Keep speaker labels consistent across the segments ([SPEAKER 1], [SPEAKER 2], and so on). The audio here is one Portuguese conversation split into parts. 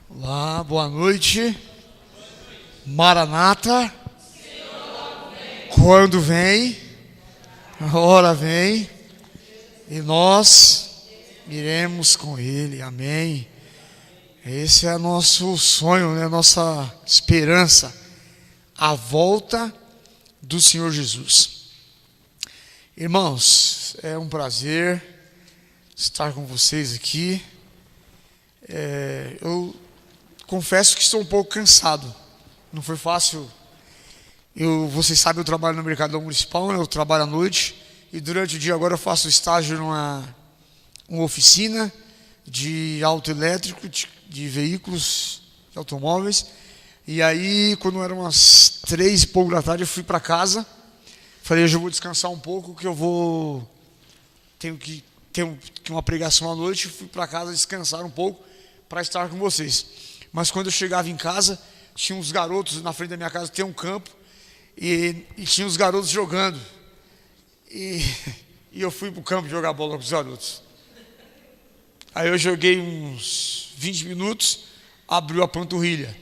[SPEAKER 1] Olá, boa noite. Maranata. Quando vem, a hora vem, e nós iremos com Ele. Amém. Esse é nosso sonho, né? Nossa esperança, a volta do Senhor Jesus. Irmãos, é um prazer estar com vocês aqui. Eu confesso que estou um pouco cansado. Não foi fácil. Vocês sabem, eu trabalho no mercado municipal, né? Eu trabalho à noite e durante o dia agora eu faço estágio numa oficina de autoelétrico, de veículos, de automóveis. E aí, quando eram umas 3h pouco da tarde, eu fui para casa. Falei, hoje eu vou descansar um pouco, que tenho que ter uma pregação à noite. Fui para casa descansar um pouco para estar com vocês. Mas quando eu chegava em casa, tinha uns garotos na frente da minha casa, tem um campo, e tinha uns garotos jogando. E eu fui para o campo jogar bola com os garotos. Aí eu joguei uns 20 minutos, abriu a panturrilha.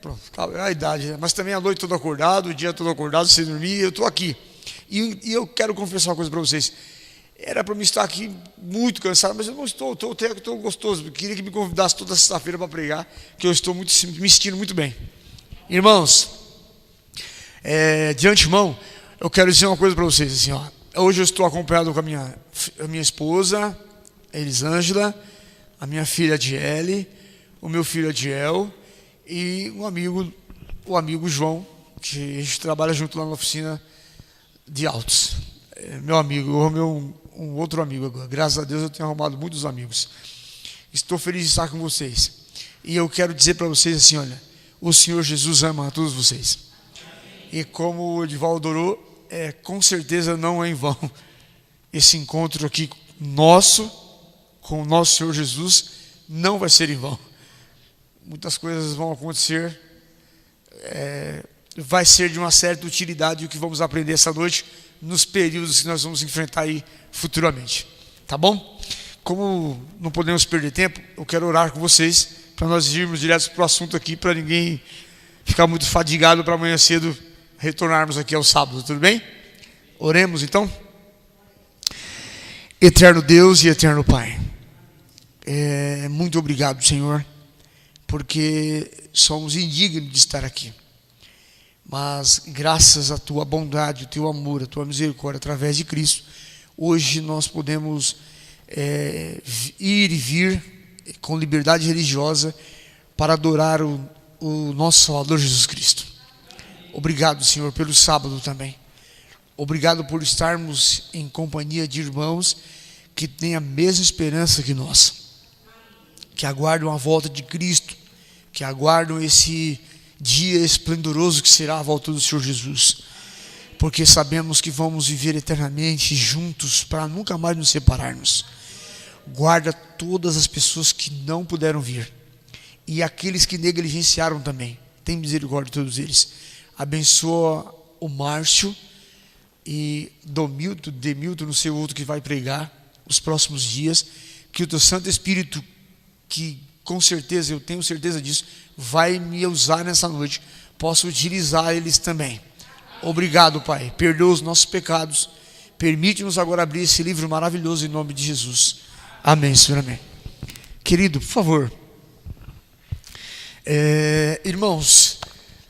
[SPEAKER 1] Pronto, é a idade, né? Mas também a noite todo acordado, o dia todo acordado, sem dormir, eu estou aqui. E eu quero confessar uma coisa para vocês. Era para mim estar aqui muito cansado, mas eu não estou, estou gostoso. Eu queria que me convidasse toda sexta-feira para pregar, que eu estou me sentindo muito bem. Irmãos, de antemão, eu quero dizer uma coisa para vocês. Assim, ó, hoje eu estou acompanhado com a minha esposa, Elisângela, a minha filha Adiele, o meu filho Adiel e o amigo João, que a gente trabalha junto lá na oficina de autos. Meu amigo, eu arrumei um outro amigo agora. Graças a Deus eu tenho arrumado muitos amigos. Estou feliz de estar com vocês. E eu quero dizer para vocês assim, olha, o Senhor Jesus ama a todos vocês. E como o Edivaldo orou, com certeza não é em vão esse encontro aqui nosso, com o nosso Senhor Jesus, não vai ser em vão. Muitas coisas vão acontecer, vai ser de uma certa utilidade o que vamos aprender essa noite, nos períodos que nós vamos enfrentar aí futuramente. Tá bom? Como não podemos perder tempo, eu quero orar com vocês, para nós irmos direto para o assunto aqui, para ninguém ficar muito fadigado para amanhã cedo retornarmos aqui ao sábado, tudo bem? Oremos então. Eterno Deus e eterno Pai, muito obrigado, Senhor, porque somos indignos de estar aqui. Mas graças à Tua bondade, o Teu amor, a Tua misericórdia, através de Cristo, hoje nós podemos ir e vir com liberdade religiosa para adorar o nosso Salvador Jesus Cristo. Obrigado, Senhor, pelo sábado também. Obrigado por estarmos em companhia de irmãos que têm a mesma esperança que nós, que aguardam a volta de Cristo, que aguardam esse dia esplendoroso que será a volta do Senhor Jesus, porque sabemos que vamos viver eternamente juntos para nunca mais nos separarmos. Guarda todas as pessoas que não puderam vir e aqueles que negligenciaram também. Tem misericórdia de todos eles. Abençoa o Márcio e Demilton, no seu outro que vai pregar os próximos dias, que o Teu Santo Espírito, que com certeza, eu tenho certeza disso, vai me usar nessa noite, posso utilizar eles também. Obrigado, Pai, perdoa os nossos pecados, permite-nos agora abrir esse livro maravilhoso em nome de Jesus. Amém, Senhor, amém. Querido, por favor, irmãos,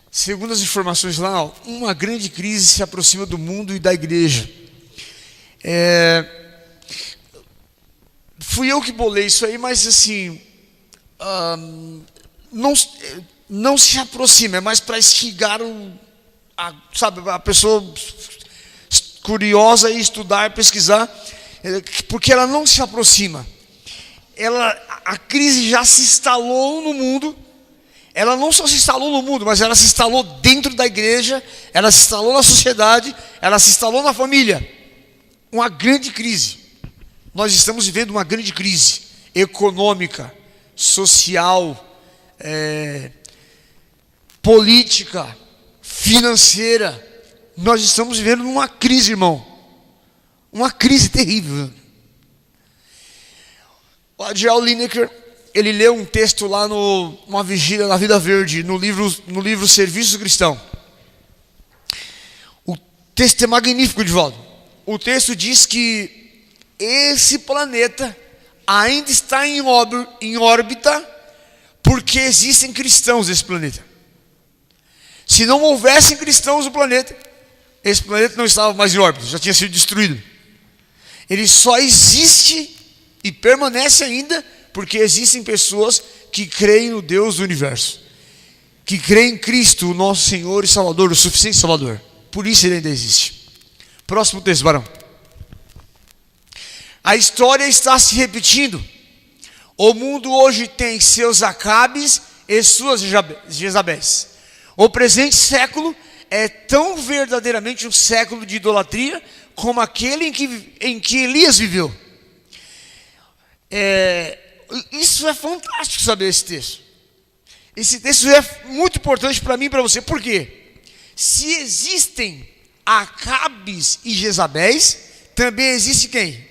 [SPEAKER 1] segundo as informações lá, uma grande crise se aproxima do mundo e da igreja. Fui eu que bolei isso aí, mas assim, não se aproxima, é mais para instigar a pessoa curiosa e estudar, pesquisar, porque ela não se aproxima. A crise já se instalou no mundo. Ela não só se instalou no mundo, mas ela se instalou dentro da igreja, ela se instalou na sociedade, ela se instalou na família. Uma grande crise. Nós estamos vivendo uma grande crise econômica, social, política, financeira. Nós estamos vivendo uma crise, irmão. Uma crise terrível. O Adiel Lineker, ele leu um texto lá numa vigília na Vida Verde, no livro Serviço Cristão. O texto é magnífico, Divaldo. O texto diz que esse planeta ainda está em órbita porque existem cristãos nesse planeta. Se não houvessem cristãos no planeta, esse planeta não estava mais em órbita, já tinha sido destruído. Ele só existe e permanece ainda porque existem pessoas que creem no Deus do universo, que creem em Cristo, o nosso Senhor e Salvador, o suficiente Salvador. Por isso ele ainda existe. Próximo texto, Barão. A história está se repetindo. O mundo hoje tem seus Acabes e suas Jezabéis. O presente século é tão verdadeiramente um século de idolatria como aquele em que Elias viveu. Isso é fantástico saber esse texto. Esse texto é muito importante para mim e para você. Por quê? Se existem Acabes e Jezabéis, também existe quem?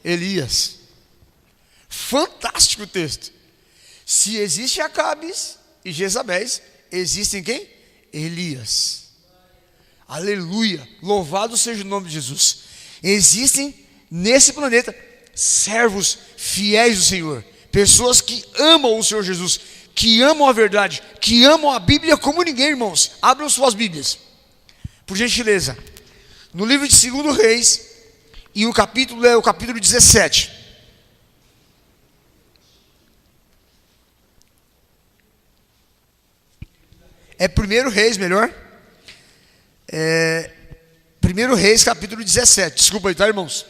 [SPEAKER 1] Elias. Fantástico o texto. Se existe Acabes e Jezabéis, existem quem? Elias. Aleluia. Louvado seja o nome de Jesus. Existem nesse planeta servos fiéis do Senhor, pessoas que amam o Senhor Jesus, que amam a verdade, que amam a Bíblia como ninguém, irmãos. Abram suas Bíblias, por gentileza, no livro de 2 Reis, e o capítulo é o capítulo 17. É 1 Reis, melhor. 1 Reis, capítulo 17. Desculpa aí, tá, irmãos?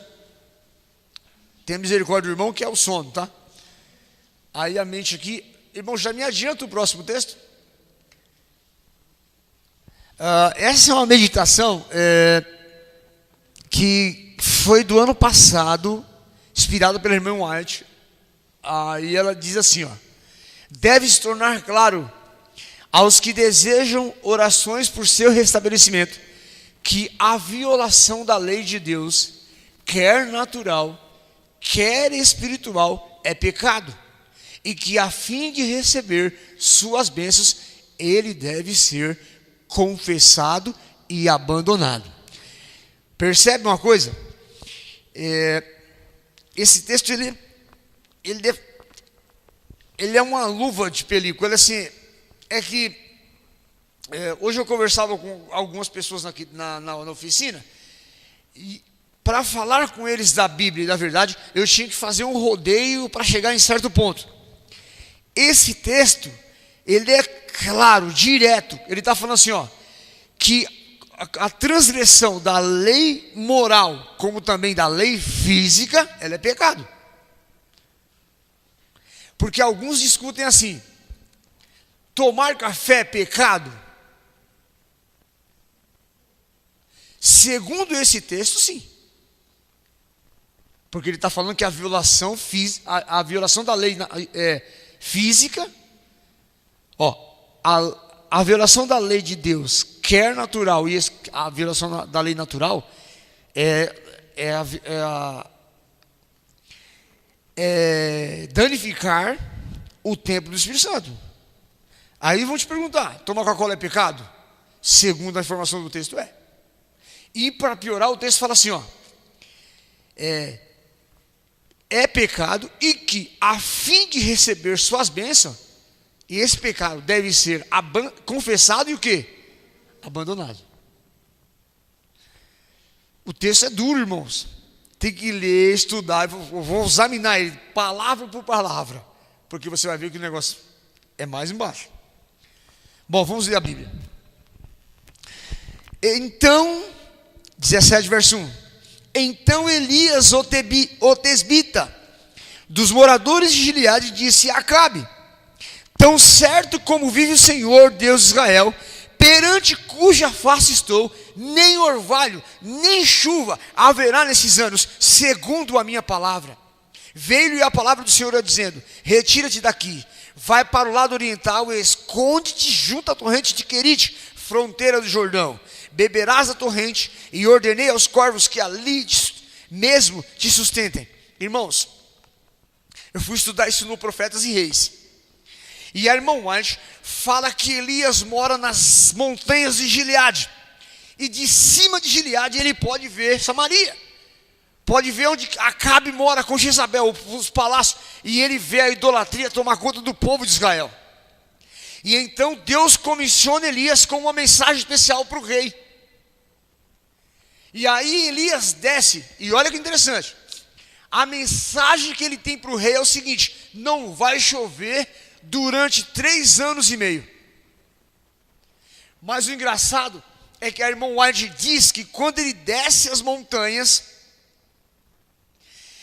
[SPEAKER 1] Tenha misericórdia do irmão, que é o sono, tá? Aí a mente aqui. Irmão, já me adianta o próximo texto. Essa é uma meditação que foi do ano passado, inspirada pela irmã White. E ela diz assim, ó: deve se tornar claro aos que desejam orações por seu restabelecimento que a violação da lei de Deus, quer natural, quer espiritual, é pecado, e que a fim de receber suas bênçãos, ele deve ser confessado e abandonado. Percebe uma coisa? Esse texto ele é uma luva de película. Assim, hoje eu conversava com algumas pessoas na oficina, e para falar com eles da Bíblia e da verdade, eu tinha que fazer um rodeio para chegar em certo ponto. Esse texto, ele é claro, direto. Ele está falando assim, ó, que a transgressão da lei moral, como também da lei física, ela é pecado. Porque alguns discutem assim: tomar café é pecado? Segundo esse texto, sim. Porque ele está falando que a violação da lei física, a violação da lei de Deus, quer natural, e a violação da lei natural é danificar o templo do Espírito Santo. Aí vão te perguntar: tomar Coca-Cola é pecado? Segundo a informação do texto, é. E para piorar, o texto fala assim, ó: é pecado, e que a fim de receber suas bênçãos, e esse pecado deve ser confessado e o quê? Abandonado. O texto é duro, irmãos. Tem que ler, estudar. Eu vou examinar ele palavra por palavra, porque você vai ver que o negócio é mais embaixo. Bom, vamos ler a Bíblia. Então, 17 verso 1. Então Elias, o tesbita, dos moradores de Gileade, disse a Acabe: tão certo como vive o Senhor, Deus de Israel, perante cuja face estou, nem orvalho, nem chuva haverá nesses anos, segundo a minha palavra. Veio-lhe a palavra do Senhor dizendo: retira-te daqui, vai para o lado oriental e esconde-te junto à torrente de Querite, fronteira do Jordão. Beberás da torrente, e ordenei aos corvos que ali mesmo te sustentem. Irmãos, Eu fui estudar isso no Profetas e Reis. E a irmã White fala que Elias mora nas montanhas de Gileade. E de cima de Gileade ele pode ver Samaria. Pode ver onde Acabe mora com Jezabel, os palácios. E ele vê a idolatria tomar conta do povo de Israel. E então Deus comissiona Elias com uma mensagem especial para o rei. E aí Elias desce. E olha que interessante. A mensagem que ele tem para o rei é o seguinte: não vai chover durante 3 anos e meio. Mas o engraçado é que a irmã White diz que quando ele desce as montanhas,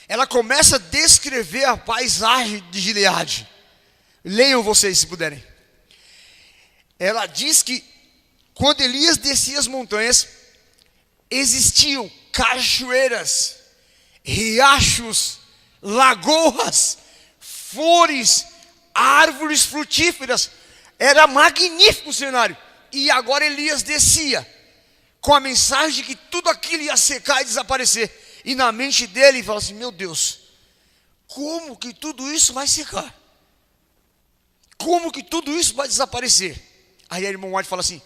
[SPEAKER 1] ela começa a descrever a paisagem de Gileade. Leiam vocês se puderem. Ela diz que quando Elias descia as montanhas, existiam cachoeiras, riachos, lagoas, flores, árvores frutíferas. Era magnífico o cenário. E agora Elias descia com a mensagem de que tudo aquilo ia secar e desaparecer. E na mente dele ele fala assim: meu Deus, como que tudo isso vai secar? Como que tudo isso vai desaparecer? Aí a irmã White fala assim: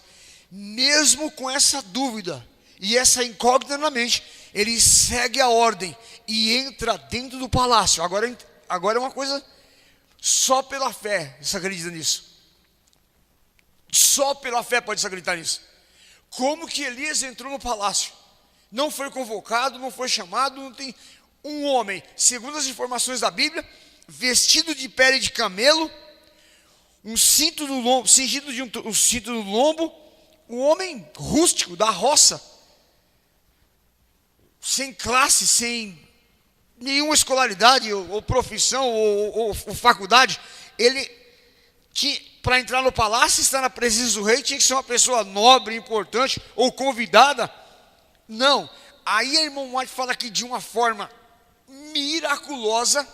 [SPEAKER 1] mesmo com essa dúvida e essa incógnita na mente, ele segue a ordem e entra dentro do palácio. Agora é uma coisa só pela fé, você acredita nisso? Só pela fé pode se acreditar nisso. Como que Elias entrou no palácio? Não foi convocado, não foi chamado, não tem um homem, segundo as informações da Bíblia, vestido de pele de camelo, um cinto no lombo, cingido de um cinto no lombo, um homem rústico da roça, sem classe, sem nenhuma escolaridade ou profissão ou faculdade. Ele tinha, para entrar no palácio, estar na presença do rei, tinha que ser uma pessoa nobre, importante ou convidada. Não. Aí a irmã White fala que de uma forma miraculosa,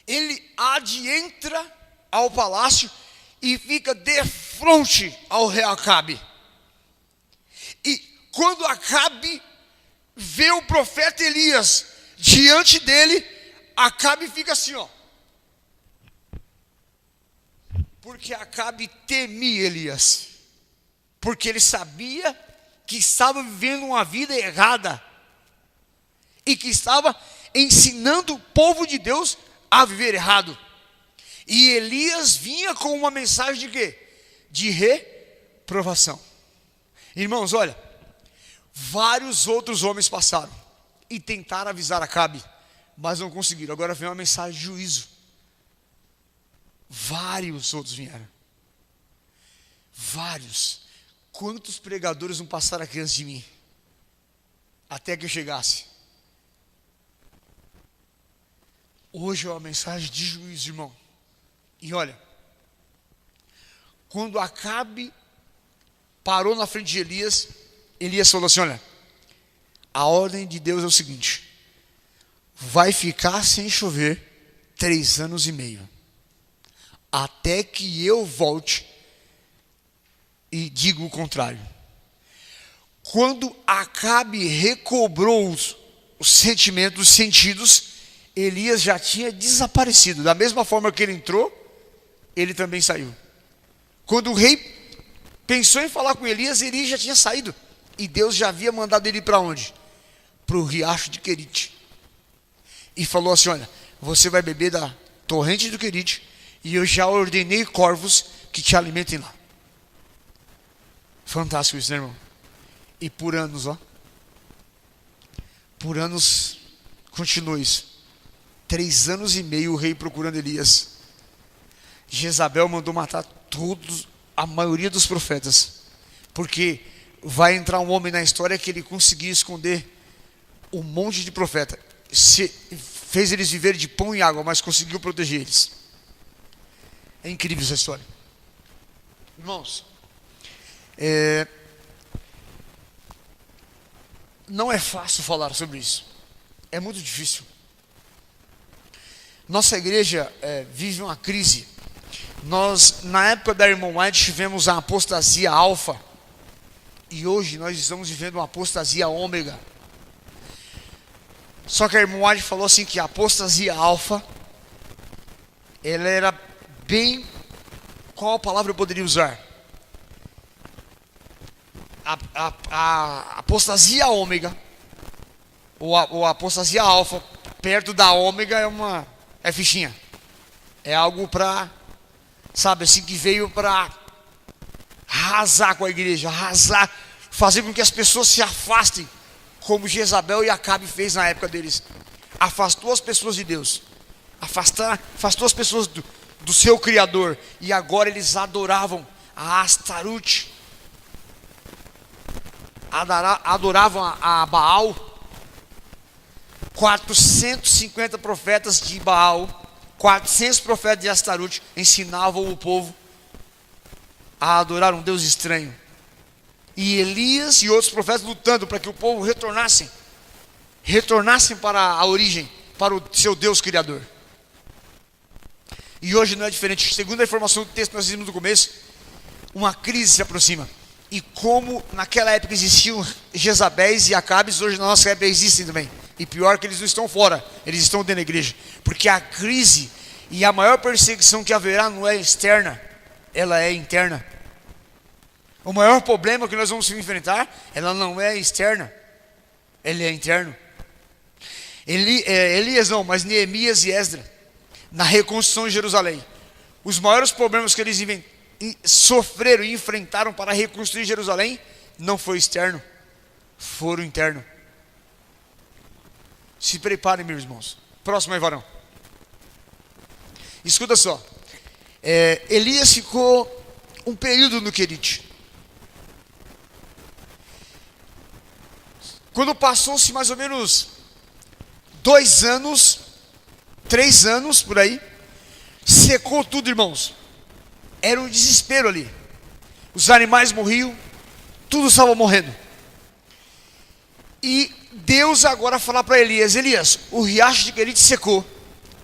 [SPEAKER 1] ele adentra ao palácio e fica de frente ao rei Acabe. E quando Acabe vê o profeta Elias diante dele, Acabe fica assim, ó. Porque Acabe temia Elias. Porque ele sabia que estava vivendo uma vida errada. E que estava ensinando o povo de Deus a viver errado. E Elias vinha com uma mensagem de quê? De reprovação. Irmãos, olha, vários outros homens passaram e tentaram avisar Acabe, mas não conseguiram. Agora vem uma mensagem de juízo. Vários outros vieram. Vários. Quantos pregadores não passaram aqui antes de mim? Até que eu chegasse. Hoje é uma mensagem de juízo, irmão. E olha, quando Acabe parou na frente de Elias, Elias falou assim: olha, a ordem de Deus é o seguinte: vai ficar sem chover 3 anos e meio, até que eu volte e diga o contrário. Quando Acabe recobrou os sentimentos, os sentidos, Elias já tinha desaparecido. Da mesma forma que ele entrou, ele também saiu. Quando o rei pensou em falar com Elias, Elias já tinha saído. E Deus já havia mandado ele para onde? Para o riacho de Querite. E falou assim: olha, você vai beber da torrente do Querite, e eu já ordenei corvos que te alimentem lá. Fantástico isso, né, irmão? E por anos, ó. Por anos, continua isso. 3 anos e meio o rei procurando Elias. Jezabel mandou matar todos, a maioria dos profetas. Porque vai entrar um homem na história que ele conseguiu esconder um monte de profeta. Fez eles viverem de pão e água, mas conseguiu proteger eles. É incrível essa história. Irmãos, não é fácil falar sobre isso. É muito difícil. Nossa igreja vive uma crise. Nós, na época da irmã White, tivemos a apostasia alfa. E hoje nós estamos vivendo uma apostasia ômega. Só que a irmã White falou assim que a apostasia alfa, ela era bem... Qual palavra eu poderia usar? A apostasia ômega, ou a apostasia alfa, perto da ômega é fichinha. É algo para, sabe, assim, que veio para arrasar com a igreja, arrasar, fazer com que as pessoas se afastem, como Jezabel e Acabe fez na época deles. Afastou as pessoas de Deus, afastou as pessoas do seu Criador, e agora eles adoravam a Astarute, adoravam a Baal. 450 profetas de Baal, 400 profetas de Astarute ensinavam o povo a adorar um Deus estranho. E Elias e outros profetas lutando para que o povo retornassem para a origem, para o seu Deus Criador. E hoje não é diferente. Segundo a informação do texto que nós vimos no começo, uma crise se aproxima. E como naquela época existiam Jezabéis e Acabes, hoje na nossa época existem também. E pior que eles não estão fora, eles estão dentro da igreja. Porque a crise e a maior perseguição que haverá não é externa, ela é interna. O maior problema que nós vamos enfrentar, ela não é externa, ele é interno. Elias não, mas Neemias e Esdra, na reconstrução de Jerusalém, os maiores problemas que eles sofreram e enfrentaram para reconstruir Jerusalém, não foi externo, foram interno. Se preparem, meus irmãos. Próximo aí, varão. Escuta só. Elias ficou um período no Querite. Quando passou-se mais ou menos 2 anos, 3 anos por aí, secou tudo, irmãos. Era um desespero ali. Os animais morriam, tudo estava morrendo. E Deus agora fala para Elias: Elias, o riacho de Querite secou,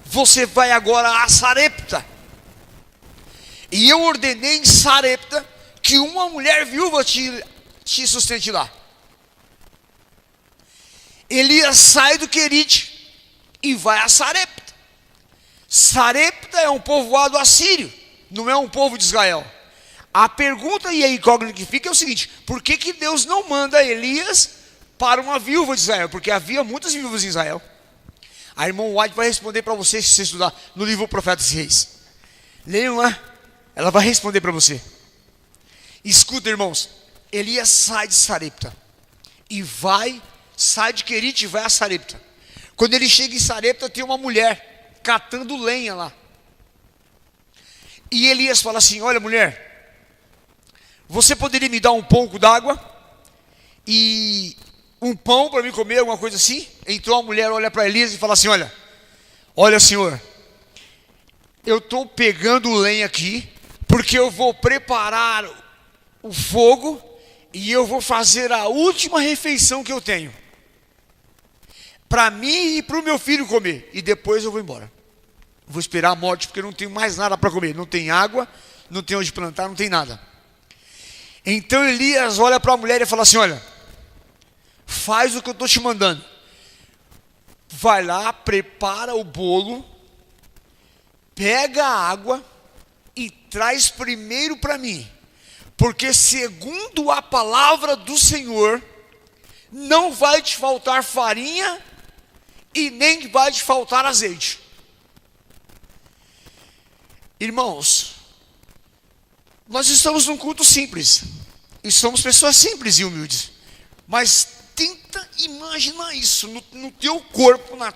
[SPEAKER 1] você vai agora a Sarepta. E eu ordenei em Sarepta que uma mulher viúva te sustente lá. Elias sai do Querite e vai a Sarepta. Sarepta é um povoado assírio, não é um povo de Israel. A pergunta e a incógnita que fica é o seguinte: por que Deus não manda Elias para uma viúva de Israel? Porque havia muitas viúvas em Israel. A irmã White vai responder para você, se você estudar no livro Profetas e Reis. Leiam lá, ela vai responder para você. Escuta, irmãos, Elias sai de Sarepta e sai de Querite e vai a Sarepta. Quando ele chega em Sarepta, tem uma mulher catando lenha lá. E Elias fala assim: olha, mulher, você poderia me dar um pouco d'água e um pão para mim comer, alguma coisa assim? Então a mulher olha para Elias e fala assim: olha senhor, eu estou pegando lenha aqui, porque eu vou preparar o fogo e eu vou fazer a última refeição que eu tenho, para mim e para o meu filho comer, e depois eu vou embora. Vou esperar a morte, porque eu não tenho mais nada para comer, não tem água, não tem onde plantar, não tem nada. Então Elias olha para a mulher e fala assim: olha, faz o que eu estou te mandando. Vai lá, prepara o bolo, pega a água e traz primeiro para mim, porque segundo a palavra do Senhor, não vai te faltar farinha e nem vai te faltar azeite. Irmãos, nós estamos num culto simples e somos pessoas simples e humildes, mas tenta imaginar isso no teu corpo, na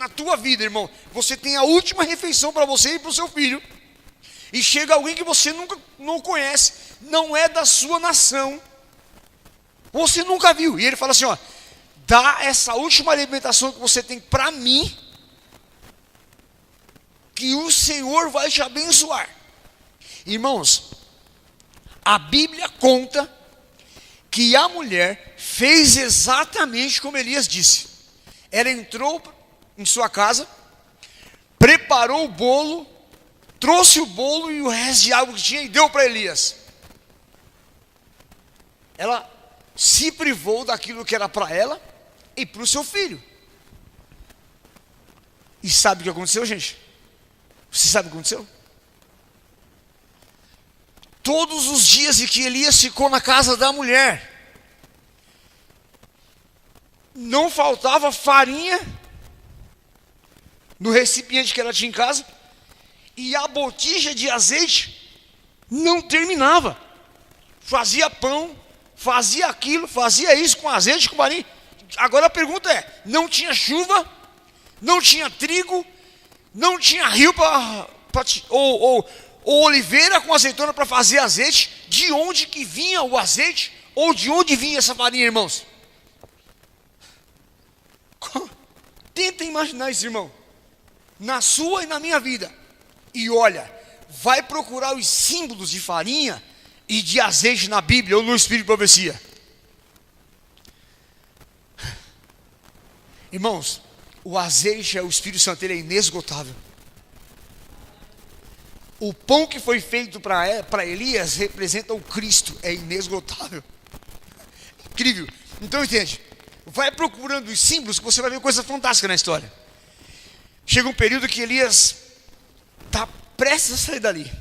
[SPEAKER 1] tua vida, irmão. Você tem a última refeição para você e para o seu filho, e chega alguém que você não conhece, não é da sua nação, você nunca viu, e ele fala assim: dá essa última alimentação que você tem para mim, que o Senhor vai te abençoar. Irmãos, a Bíblia conta que a mulher fez exatamente como Elias disse. Ela entrou em sua casa, preparou o bolo, trouxe o bolo e o resto de água que tinha e deu para Elias. Ela se privou daquilo que era para ela e para o seu filho. E sabe o que aconteceu, gente? Você sabe o que aconteceu? Todos os dias em que Elias ficou na casa da mulher, não faltava farinha no recipiente que ela tinha em casa, e a botija de azeite não terminava. Fazia pão, fazia aquilo, fazia isso com azeite, com farinha. Agora a pergunta é: não tinha chuva, não tinha trigo, não tinha rio ou oliveira com azeitona para fazer azeite? De onde que vinha o azeite? Ou de onde vinha essa farinha, irmãos? Tenta imaginar isso, irmão, na sua e na minha vida. E olha, vai procurar os símbolos de farinha e de azeite na Bíblia ou no Espírito de Profecia. Irmãos, o azeite é o Espírito Santo, ele é inesgotável. O pão que foi feito para Elias representa o Cristo, é inesgotável. Incrível. Então entende, vai procurando os símbolos que você vai ver coisa fantástica na história. Chega um período que Elias está prestes a sair dali,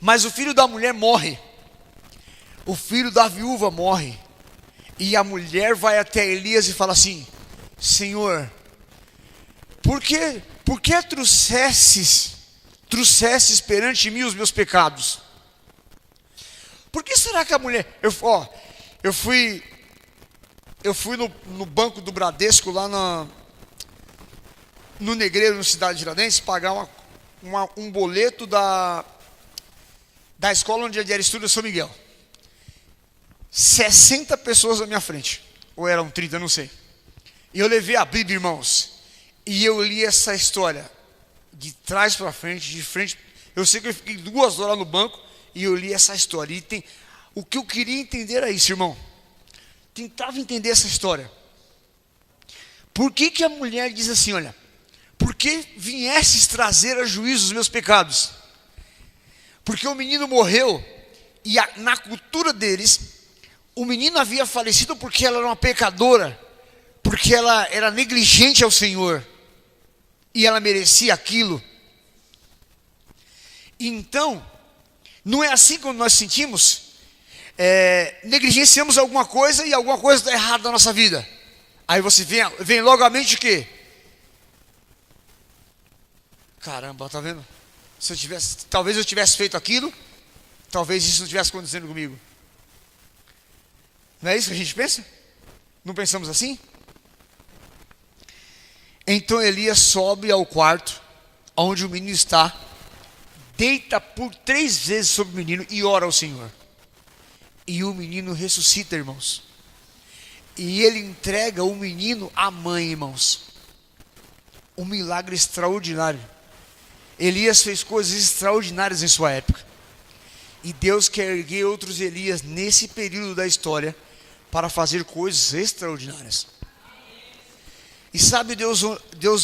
[SPEAKER 1] mas o filho da mulher morre, o filho da viúva morre, e a mulher vai até Elias e fala assim: Senhor, por que trouxesses perante mim os meus pecados? Por que será que a mulher... Eu fui no banco do Bradesco, lá no Negreiro, no Cidade de Tiradentes, pagar um boleto da escola onde era estudo São Miguel. 60 pessoas na minha frente, ou eram 30, não sei. E eu levei a Bíblia, irmãos, e eu li essa história de trás para frente, de frente. Eu sei que eu fiquei 2 horas no banco e eu li essa história. E o que eu queria entender era isso, irmão. Tentava entender essa história. Por que a mulher diz assim: olha, por que viesses trazer a juízo os meus pecados? Porque o menino morreu, e na cultura deles, o menino havia falecido porque ela era uma pecadora, porque ela era negligente ao Senhor, e ela merecia aquilo. Então, não é assim quando nós sentimos, negligenciamos alguma coisa e alguma coisa está errada na nossa vida. Aí você vem logo à mente o quê? Caramba, tá vendo? Talvez eu tivesse feito aquilo, talvez isso não estivesse acontecendo comigo. Não é isso que a gente pensa? Não pensamos assim? Então Elias sobe ao quarto onde o menino está, deita por 3 vezes sobre o menino e ora ao Senhor. E o menino ressuscita, irmãos. E ele entrega o menino à mãe, irmãos. Um milagre extraordinário. Elias fez coisas extraordinárias em sua época. E Deus quer erguer outros Elias nesse período da história para fazer coisas extraordinárias. E sabe Deus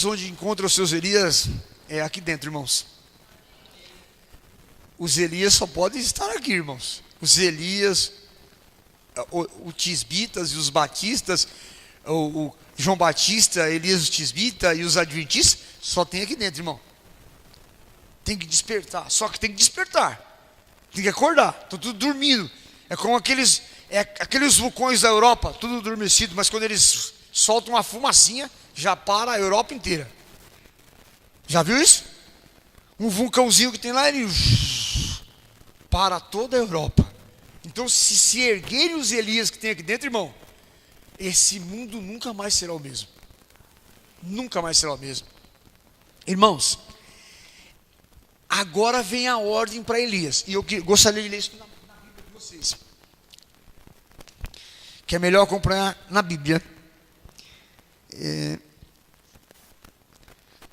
[SPEAKER 1] onde encontra os seus Elias? É aqui dentro, irmãos. Os Elias só podem estar aqui, irmãos. Os Elias, os tisbitas e os batistas, o João Batista, Elias o tisbita e os adventistas, só tem aqui dentro, irmão. Tem que despertar, só que tem que despertar. Tem que acordar, estão tudo dormindo. É como aqueles vulcões da Europa, tudo adormecido, mas quando eles soltam uma fumacinha, já para a Europa inteira. Já viu isso? Um vulcãozinho que tem lá, ele para toda a Europa. Então, se erguerem os Elias que tem aqui dentro, irmão, esse mundo nunca mais será o mesmo. Nunca mais será o mesmo. Irmãos, agora vem a ordem para Elias. E eu gostaria de ler isso na Bíblia de vocês, que é melhor acompanhar na Bíblia.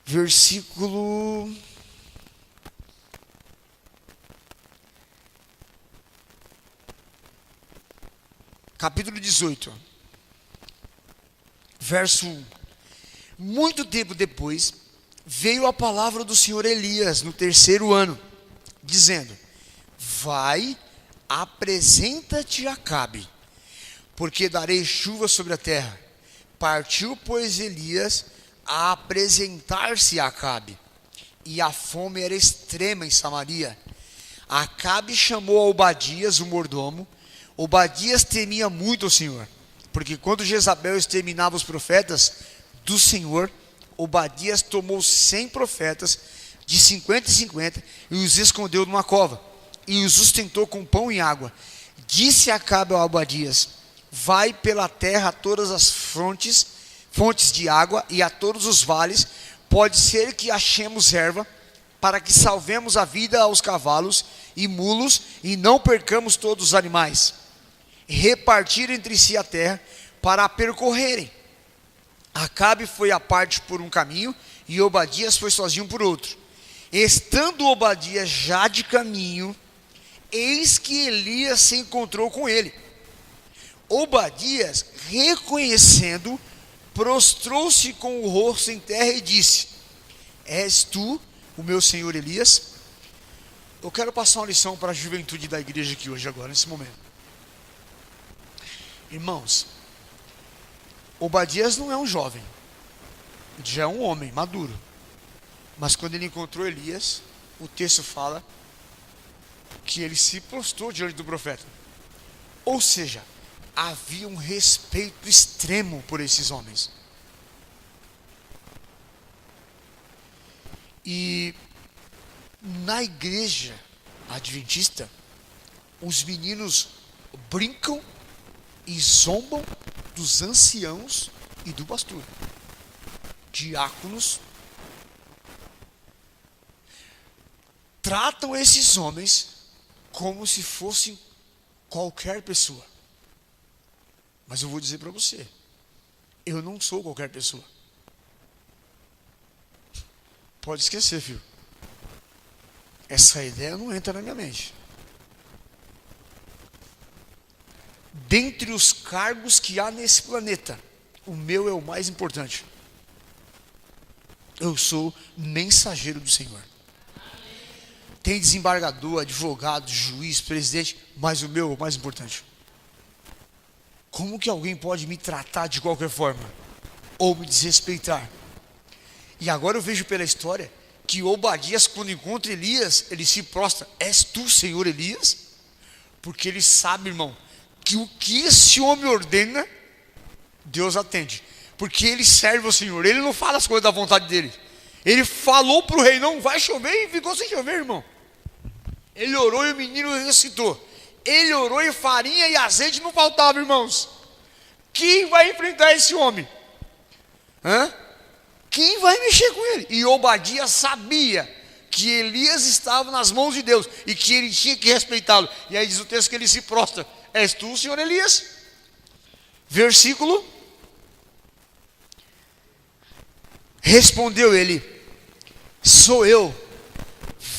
[SPEAKER 1] Versículo... capítulo 18, verso 1. Muito tempo depois, veio a palavra do Senhor Elias no 3º ano, dizendo: vai, apresenta-te a Acabe, porque darei chuva sobre a terra. Partiu, pois, Elias a apresentar-se a Acabe, e a fome era extrema em Samaria. Acabe chamou a Obadias, o mordomo. Obadias temia muito o Senhor, porque quando Jezabel exterminava os profetas do Senhor, Obadias tomou 100 profetas, de 50 em 50, e os escondeu numa cova, e os sustentou com pão e água. Disse Acabe a Obadias: vai pela terra a todas as fontes de água e a todos os vales, pode ser que achemos erva, para que salvemos a vida aos cavalos e mulos, e não percamos todos os animais. Repartir entre si a terra, para a percorrerem. Acabe foi à parte por um caminho, e Obadias foi sozinho por outro. Estando Obadias já de caminho, eis que Elias se encontrou com ele. Obadias, reconhecendo, prostrou-se com o rosto em terra e disse: és tu o meu senhor Elias? Eu quero passar uma lição para a juventude da igreja aqui hoje, agora, nesse momento. Irmãos, Obadias não é um jovem, ele já é um homem maduro. Mas quando ele encontrou Elias, o texto fala que ele se prostrou diante do profeta. Ou seja, havia um respeito extremo por esses homens. E na igreja adventista, os meninos brincam e zombam dos anciãos e do pastor. Diáconos tratam esses homens como se fossem qualquer pessoa. Mas eu vou dizer para você, eu não sou qualquer pessoa. Pode esquecer, filho. Essa ideia não entra na minha mente. Dentre os cargos que há nesse planeta, o meu é o mais importante. Eu sou mensageiro do Senhor. Tem desembargador, advogado, juiz, presidente, mas o meu é o mais importante. Como que alguém pode me tratar de qualquer forma? Ou me desrespeitar? E agora eu vejo pela história que Obadias, quando encontra Elias, ele se prostra: és tu, Senhor Elias? Porque ele sabe, irmão, que o que esse homem ordena, Deus atende. Porque ele serve ao Senhor, ele não fala as coisas da vontade dele. Ele falou para o rei: não vai chover, e ficou sem chover, irmão. Ele orou e o menino ressuscitou. Ele orou e farinha e azeite não faltava, irmãos. Quem vai enfrentar esse homem? Quem vai mexer com ele? E Obadias sabia que Elias estava nas mãos de Deus e que ele tinha que respeitá-lo. E aí diz o texto que ele se prostra: és tu, Senhor Elias? Versículo. Respondeu ele: sou eu.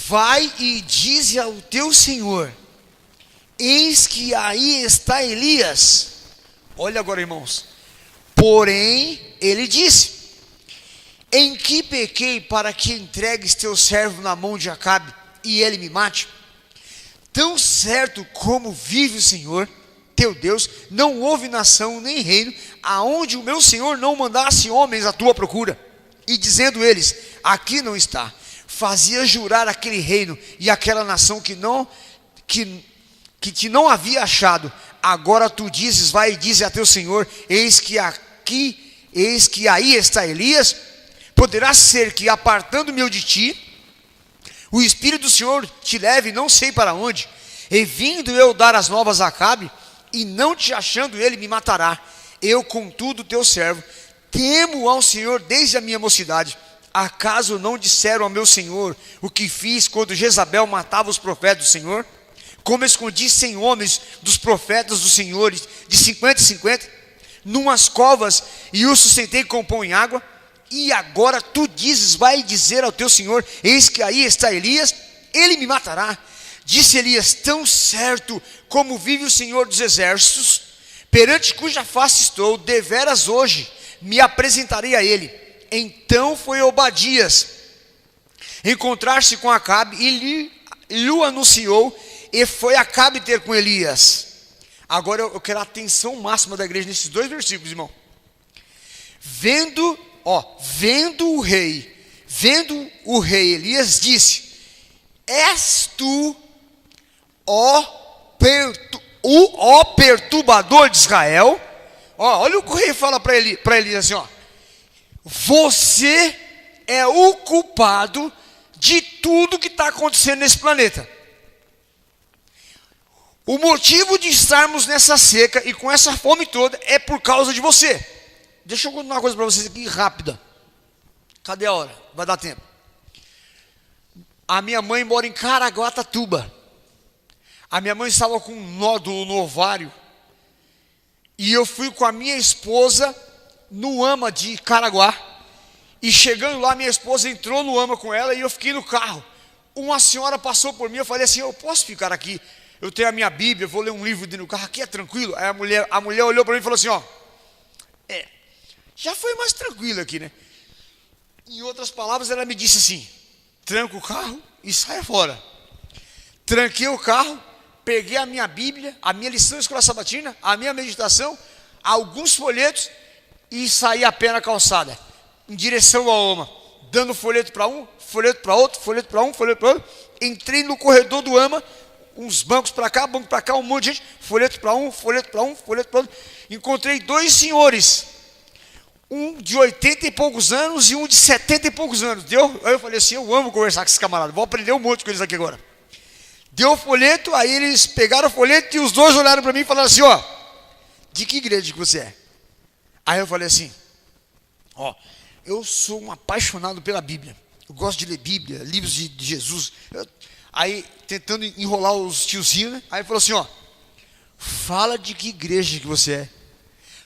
[SPEAKER 1] Vai e dize ao teu senhor: eis que aí está Elias. Olha agora, irmãos. Porém, ele disse: em que pequei para que entregues teu servo na mão de Acabe e ele me mate? Tão certo como vive o Senhor, teu Deus, não houve nação nem reino aonde o meu Senhor não mandasse homens à tua procura. E dizendo eles: aqui não está, fazia jurar aquele reino e aquela nação que te não havia achado. Agora tu dizes: vai e dize a teu Senhor: eis que aí está Elias. Poderá ser que, apartando-me de ti, o Espírito do Senhor te leve não sei para onde, e vindo eu dar as novas a Acabe, e não te achando ele me matará. Eu, contudo, teu servo, temo ao Senhor desde a minha mocidade. Acaso não disseram ao meu Senhor o que fiz quando Jezabel matava os profetas do Senhor? Como escondi 100 homens dos profetas do Senhor, de 50 em 50, numas covas, e os sustentei com pão e água? E agora tu dizes: vai dizer ao teu Senhor: eis que aí está Elias, ele me matará. Disse Elias: tão certo como vive o Senhor dos exércitos, perante cuja face estou, deveras hoje me apresentarei a ele. Então foi Obadias encontrar-se com Acabe e lhe anunciou, e foi Acabe ter com Elias. Agora eu quero a atenção máxima da igreja nesses dois versículos, irmão. Vendo vendo o rei Elias, disse: és tu, ó perturbador de Israel. Olha o que o rei fala para Elias assim: você é o culpado de tudo que está acontecendo nesse planeta. O motivo de estarmos nessa seca e com essa fome toda é por causa de você. Deixa eu contar uma coisa para vocês aqui rápida. Cadê a hora? Vai dar tempo. A minha mãe mora em Caraguatatuba. A minha mãe estava com um nódulo no ovário. E eu fui com a minha esposa no AMA de Caraguá. E chegando lá, minha esposa entrou no AMA com ela e eu fiquei no carro. Uma senhora passou por mim, eu falei assim: eu posso ficar aqui? Eu tenho a minha Bíblia, vou ler um livro dentro do carro, aqui é tranquilo. Aí a mulher olhou para mim e falou assim: já foi mais tranquilo aqui, né? Em outras palavras, ela me disse assim: tranca o carro e saia fora. Tranquei o carro, peguei a minha Bíblia, a minha lição de escola sabatina, a minha meditação, alguns folhetos e saí a pé na calçada, em direção ao AMA, dando folheto para um, folheto para outro, folheto para um, folheto para outro. Entrei no corredor do AMA, uns bancos para cá, banco para cá, um monte de gente, folheto para um, folheto para um, folheto para outro. Encontrei dois senhores, um de 80 e poucos anos e um de 70 e poucos anos. Aí eu falei assim: eu amo conversar com esses camaradas, vou aprender um monte com eles aqui agora. Deu o folheto, aí eles pegaram o folheto e os dois olharam para mim e falaram assim: de que igreja que você é? Aí eu falei assim: eu sou um apaixonado pela Bíblia, eu gosto de ler Bíblia, livros de Jesus. Aí tentando enrolar os tiozinhos, né? Aí ele falou assim: fala de que igreja que você é,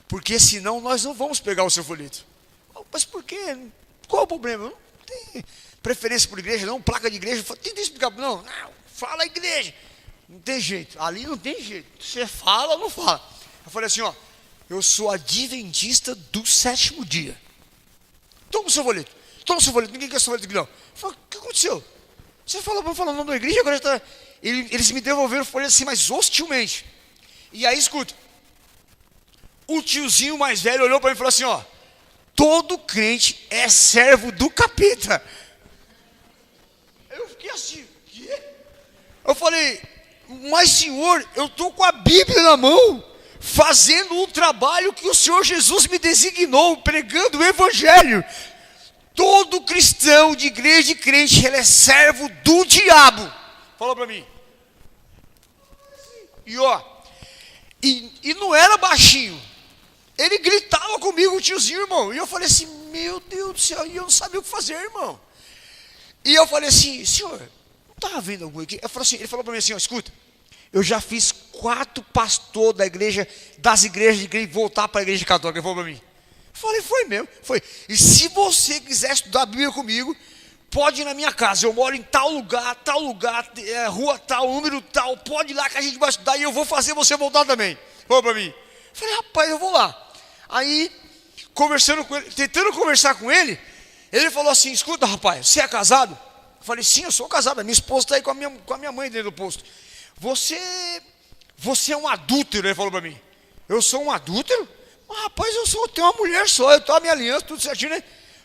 [SPEAKER 1] porque senão nós não vamos pegar o seu folheto. Mas por quê? Qual o problema? Não tem preferência por igreja, não, placa de igreja. Tenta explicar. Não, fala a igreja. Não tem jeito, ali não tem jeito. Você fala ou não fala? Eu falei assim: eu sou adventista do sétimo dia. Toma o seu folheto, ninguém quer seu folheto aqui não. Eu falei: o que aconteceu? Você falou para falar o nome da igreja, agora está. Eles me devolveram o folheto assim, mas hostilmente. E aí, escuta, o tiozinho mais velho olhou para mim e falou assim: todo crente é servo do capeta. Eu fiquei assim: quê? Eu falei: mas senhor, eu estou com a Bíblia na mão, fazendo o trabalho que o Senhor Jesus me designou, pregando o Evangelho. Todo cristão de igreja e crente, ele é servo do diabo. Falou para mim. E não era baixinho. Ele gritava comigo, o tiozinho, irmão. E eu falei assim: meu Deus do céu. E eu não sabia o que fazer, irmão. E eu falei assim: senhor, não estava vendo algum aqui? Ele falou para mim assim: escuta, eu já fiz 4 pastores das igrejas de igreja voltar para a igreja católica. Ele falou para mim. Falei: foi mesmo, foi. E se você quiser estudar a Bíblia comigo, pode ir na minha casa. Eu moro em tal lugar, rua tal, número tal. Pode ir lá que a gente vai estudar e eu vou fazer você voltar também. Falou para mim. Falei: rapaz, eu vou lá. Aí, conversando com ele, tentando conversar com ele, ele falou assim: escuta, rapaz, você é casado? Eu falei: sim, eu sou casado. A minha esposa está aí com a minha mãe dentro do posto. Você é um adúltero. Ele falou para mim: eu sou um adúltero? Rapaz, eu tenho uma mulher só, eu tenho a minha aliança, tudo certinho, né?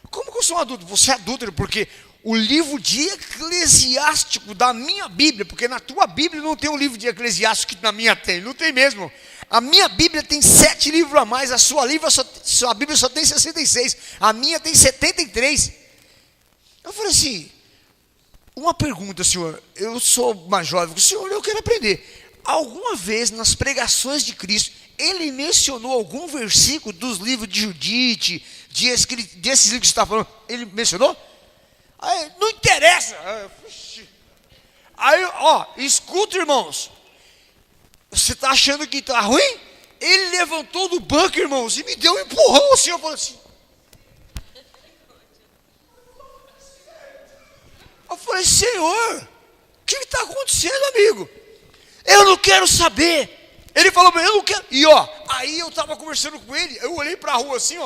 [SPEAKER 1] Como que eu sou um adúltero? Você é adúltero porque o livro de Eclesiástico da minha Bíblia, porque na tua Bíblia não tem um livro de Eclesiástico que na minha tem, não tem mesmo. A minha Bíblia tem 7 livros a mais, a sua Bíblia só tem 66, a minha tem 73. Eu falei assim: uma pergunta, senhor, eu sou mais jovem, senhor, eu quero aprender. Alguma vez nas pregações de Cristo, ele mencionou algum versículo dos livros de Judite, desses livros que você está falando? Ele mencionou? Aí, não interessa. Aí, escuta, irmãos. Você está achando que está ruim? Ele levantou do banco, irmãos, e me deu um empurrão assim. Eu falei assim. Eu falei: senhor, o que está acontecendo, amigo? Eu não quero saber. Ele falou para mim: eu não quero. E aí eu estava conversando com ele, eu olhei para a rua assim,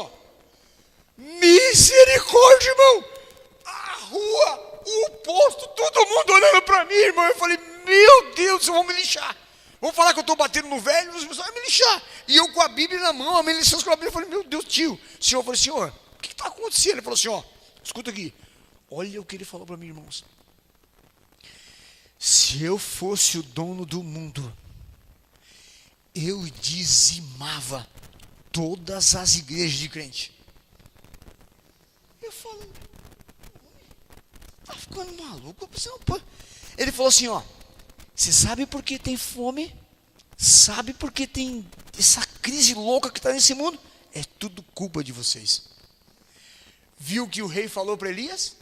[SPEAKER 1] misericórdia, irmão. A rua, o posto, todo mundo olhando para mim, irmão. Eu falei: meu Deus, vão me lixar. Vão falar que eu estou batendo no velho, os pessoal vão me lixar. E eu com a Bíblia na mão, a minha lição com a Bíblia, eu falei: meu Deus, tio. Senhor, eu falei: senhor, que está acontecendo? Ele falou assim, ó, escuta aqui. Olha o que ele falou para mim, irmãos. Se eu fosse o dono do mundo, eu dizimava todas as igrejas de crente. Eu falei, tá ficando maluco? Ele falou assim, ó, você sabe por que tem fome? Sabe por que tem essa crise louca que está nesse mundo? É tudo culpa de vocês. Viu o que o rei falou para Elias?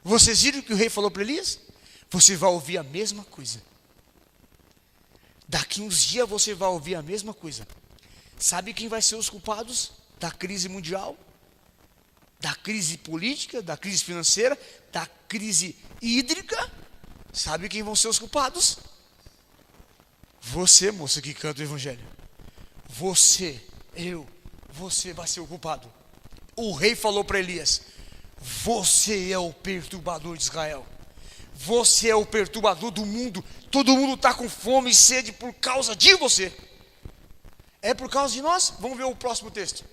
[SPEAKER 1] Vocês viram o que o rei falou para Elias? Você vai ouvir a mesma coisa. Daqui uns dias você vai ouvir a mesma coisa. Sabe quem vai ser os culpados da crise mundial? Da crise política, da crise financeira, da crise hídrica? Sabe quem vão ser os culpados? Você, moça que canta o evangelho. Você, você vai ser o culpado. O rei falou para Elias, você é o perturbador de Israel. Você é o perturbador do mundo. Todo mundo está com fome e sede por causa de você. É por causa de nós? Vamos ver o próximo texto.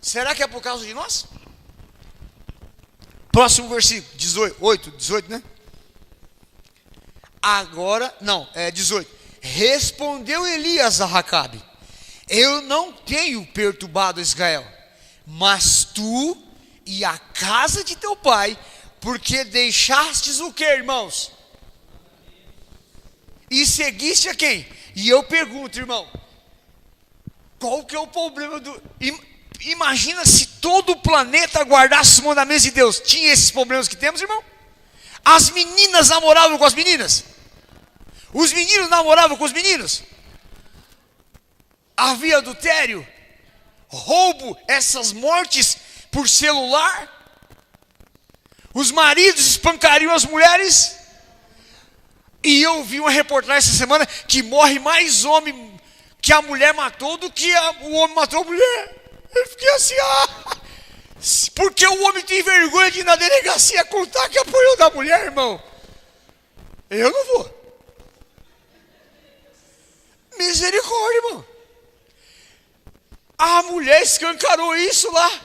[SPEAKER 1] Será que é por causa de nós? Próximo versículo, 18, né? Agora, não, 18. Respondeu Elias a Acabe, eu não tenho perturbado Israel, mas tu e a casa de teu pai, porque deixastes o que, irmãos? E seguiste a quem? E eu pergunto, irmão, qual que é o problema do... Imagina se todo o planeta guardasse os mandamentos de Deus. Tinha esses problemas que temos, irmão? As meninas namoravam com as meninas. Os meninos namoravam com os meninos. Havia adultério, roubo, essas mortes por celular. Os maridos espancariam as mulheres. E eu vi uma reportagem essa semana que morre mais homem que a mulher matou do que o homem matou a mulher. Eu fiquei assim, porque o homem tem vergonha de ir na delegacia contar que apoiou da mulher, irmão. Eu não vou. Misericórdia, irmão. A mulher escancarou isso lá.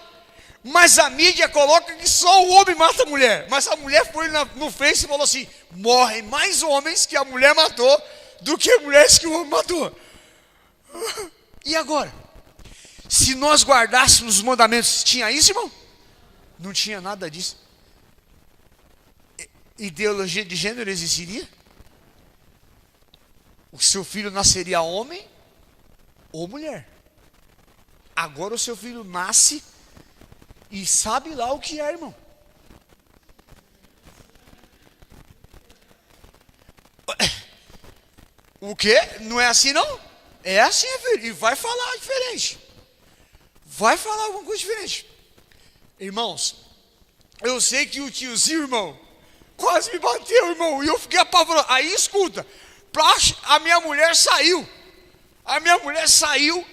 [SPEAKER 1] Mas a mídia coloca que só o homem mata a mulher. Mas a mulher foi no Face e falou assim, morrem mais homens que a mulher matou do que mulheres que o homem matou. E agora? Se nós guardássemos os mandamentos, tinha isso, irmão? Não tinha nada disso. Ideologia de gênero existiria? O seu filho nasceria homem ou mulher. Agora o seu filho nasce e sabe lá o que é, irmão. O quê? Não é assim, não? É assim, filho. E vai falar diferente. Vai falar alguma coisa diferente. Irmãos, eu sei que o tiozinho, irmão, quase me bateu, irmão. E eu fiquei apavorado. Aí, escuta. A minha mulher saiu. A minha mulher saiu,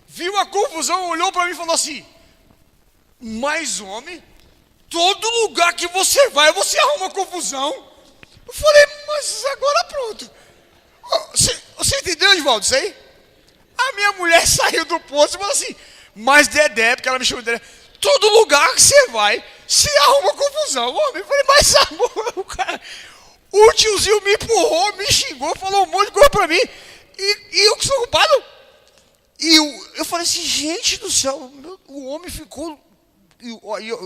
[SPEAKER 1] viu a confusão, olhou para mim e falou assim, mas homem, todo lugar que você vai, você arruma confusão. Eu falei, mas agora pronto. Você entendeu, Edivaldo, isso aí? A minha mulher saiu do posto e falou assim, mas Dedé, porque ela me chamou de Dedé, todo lugar que você vai, você arruma confusão. Homem, eu falei, mas amor, o tiozinho me empurrou, me xingou, falou um monte de coisa para mim, e eu que sou culpado. E eu falei assim, gente do céu, o homem ficou...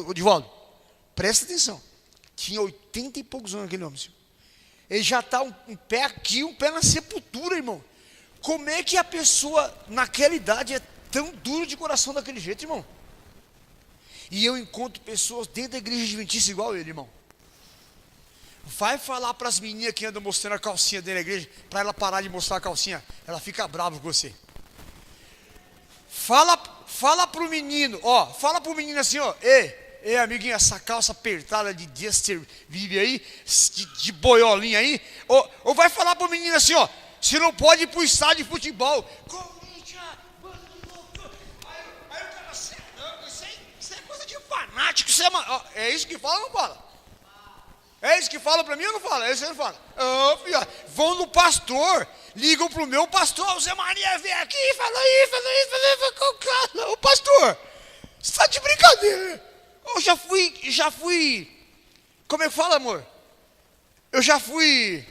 [SPEAKER 1] Edivaldo, presta atenção. Tinha 80 e poucos anos aquele homem, senhor. Ele já está um pé aqui, um pé na sepultura, irmão. Como é que a pessoa, naquela idade, é tão duro de coração daquele jeito, irmão? E eu encontro pessoas dentro da igreja adventista igual ele, irmão. Vai falar para as meninas que andam mostrando a calcinha dentro da igreja, para ela parar de mostrar a calcinha. Ela fica brava com você. Fala pro menino, fala pro menino assim, ei, amiguinho, essa calça apertada de Justin Bieber aí, de boiolinha aí, ou vai falar pro menino assim, você não pode ir pro estádio de futebol. Corinthians, aí o cara, isso é coisa de fanático, é isso que fala ou não fala? É isso que fala para mim ou não fala? É isso que não fala. Filho, vão no pastor, ligam pro meu pastor, o Zé Maria vem aqui, fala isso, o pastor. Você está de brincadeira, né? Eu já fui, como é que fala, amor? Eu já fui,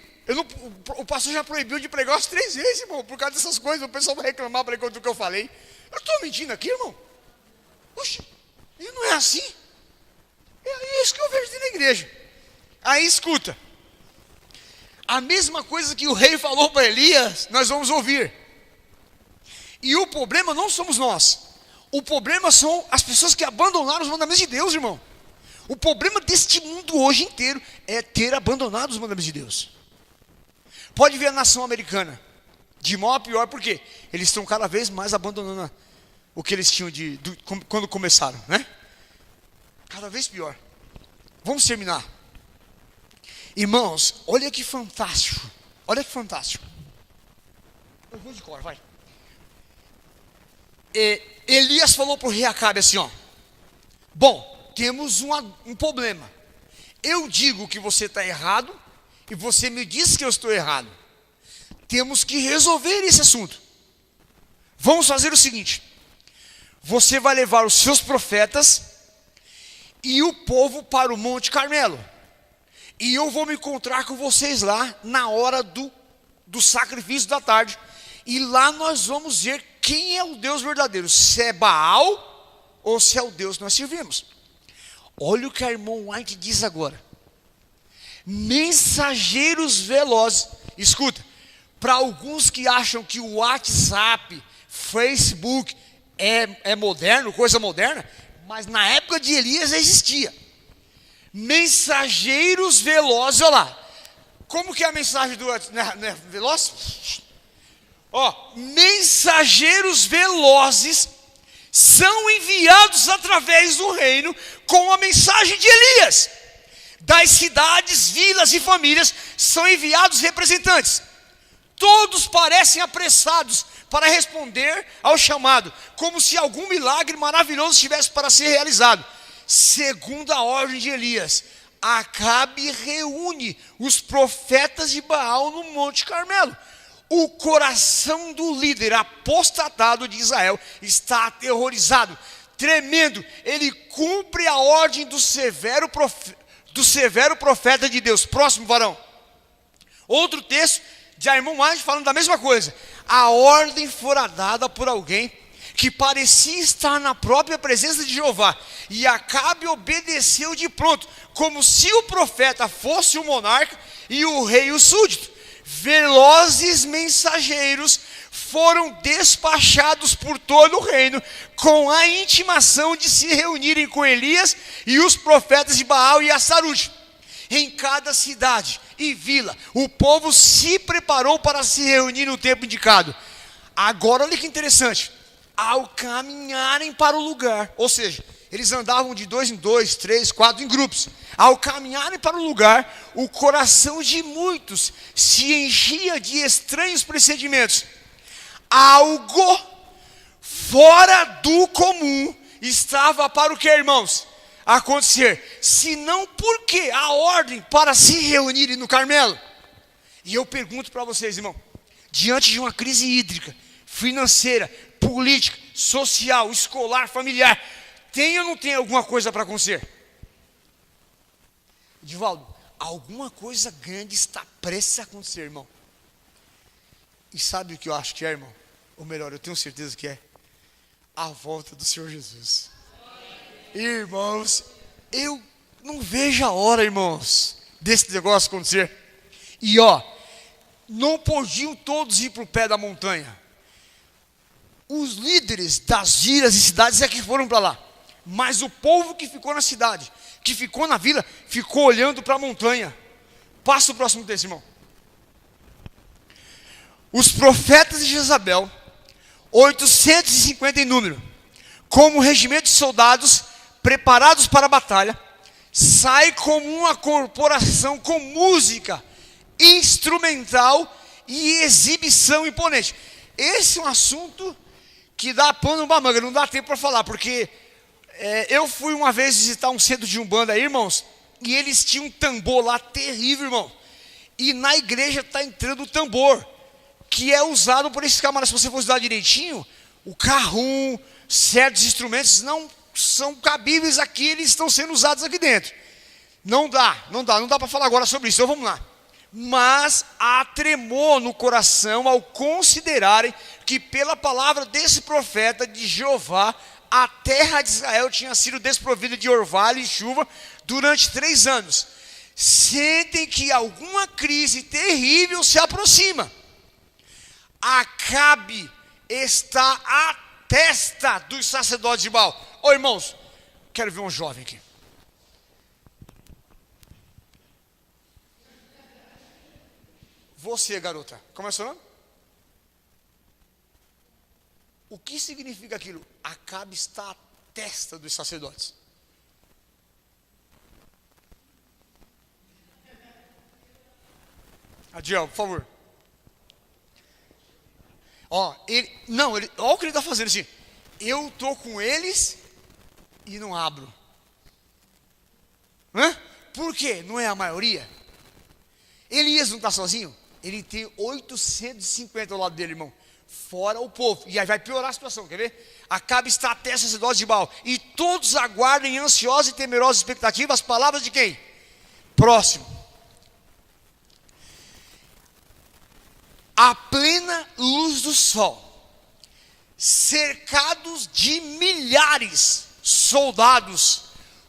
[SPEAKER 1] o pastor já proibiu de pregar umas 3 vezes, irmão, por causa dessas coisas. O pessoal vai reclamar por conta do que eu falei. Eu estou mentindo aqui, irmão? Oxe, e não é assim? É isso que eu vejo na igreja. Aí escuta, a mesma coisa que o rei falou para Elias, nós vamos ouvir. E o problema não somos nós. O problema são as pessoas que abandonaram os mandamentos de Deus, irmão. O problema deste mundo hoje inteiro é ter abandonado os mandamentos de Deus. Pode ver a nação americana, de mal a pior, por quê? Eles estão cada vez mais abandonando o que eles tinham quando começaram, né? Cada vez pior. Vamos terminar. Irmãos, olha que fantástico. Olha que fantástico. Eu vou de cor, vai. Elias falou para o rei Acabe assim, ó. Bom, temos um problema. Eu digo que você está errado e você me diz que eu estou errado. Temos que resolver esse assunto. Vamos fazer o seguinte. Você vai levar os seus profetas e o povo para o Monte Carmelo. E eu vou me encontrar com vocês lá na hora do sacrifício da tarde. E lá nós vamos ver quem é o Deus verdadeiro. Se é Baal ou se é o Deus que nós servimos. Olha o que a irmã White diz agora. Mensageiros velozes. Escuta, para alguns que acham que o WhatsApp, Facebook é moderno, coisa moderna, mas na época de Elias existia. Mensageiros velozes, olha lá. Como que é a mensagem do WhatsApp? Não é veloz? Ó, mensageiros velozes são enviados através do reino com a mensagem de Elias. Das cidades, vilas e famílias são enviados representantes. Todos parecem apressados para responder ao chamado, como se algum milagre maravilhoso estivesse para ser realizado. Segundo a ordem de Elias, Acabe reúne os profetas de Baal no Monte Carmelo. O coração do líder apostatado de Israel está aterrorizado, tremendo. Ele cumpre a ordem do severo profeta de Deus. Próximo, varão. Outro texto de irmão White falando da mesma coisa. A ordem fora dada por alguém que parecia estar na própria presença de Jeová, e Acabe obedeceu de pronto, como se o profeta fosse o monarca e o rei o súdito. Velozes mensageiros foram despachados por todo o reino, com a intimação de se reunirem com Elias e os profetas de Baal e Astarute. Em cada cidade e vila, o povo se preparou para se reunir no tempo indicado. Agora olha que interessante. Ao caminharem para o lugar, ou seja, eles andavam de 2 em 2, 3, 4 em grupos. Ao caminharem para o lugar, o coração de muitos se enchia de estranhos procedimentos. Algo fora do comum estava para o que, irmãos? Acontecer, senão porque a ordem para se reunirem no Carmelo. E eu pergunto para vocês, irmão, diante de uma crise hídrica, financeira, política, social, escolar, familiar, tem ou não tem alguma coisa para acontecer? Divaldo, alguma coisa grande está prestes a acontecer, irmão. E sabe o que eu acho que é, irmão? Ou melhor, eu tenho certeza que é a volta do Senhor Jesus. Irmãos, eu não vejo a hora, irmãos, desse negócio acontecer. E ó, não podiam todos ir para o pé da montanha. Os líderes das vilas e cidades é que foram para lá. Mas o povo que ficou na cidade, que ficou na vila, ficou olhando para a montanha. Passa o próximo texto, irmão. Os profetas de Jezabel, 850 em número, como regimento de soldados preparados para a batalha, sai como uma corporação com música instrumental e exibição imponente. Esse é um assunto que dá pano pra manga, não dá tempo para falar, porque eu fui uma vez visitar um centro de Umbanda aí, irmãos, e eles tinham um tambor lá terrível, irmão. E na igreja está entrando o tambor, que é usado por esses camaradas. Se você for usar direitinho, o carrum, certos instrumentos, não são cabíveis aqui, eles estão sendo usados aqui dentro. Não dá para falar agora sobre isso, então vamos lá. Mas há tremor no coração ao considerarem que pela palavra desse profeta de Jeová, a terra de Israel tinha sido desprovida de orvalho e chuva durante 3 anos. Sentem que alguma crise terrível se aproxima. Acabe está à testa dos sacerdotes de Baal. Ô irmãos, quero ver um jovem aqui. Você, garota, como é seu nome? O que significa aquilo? Acabe está à testa dos sacerdotes. Adiel, por favor. Olha o que ele está fazendo assim. Eu estou com eles e não abro. Por quê? Não é a maioria? Elias não está sozinho? Ele tem 850 ao lado dele, irmão. Fora o povo. E aí vai piorar a situação, quer ver? Acabe está até os sacerdotes de Baal. E todos aguardem ansiosos e temerosos expectativas as palavras de quem? Próximo. À plena luz do sol, cercados de milhares soldados,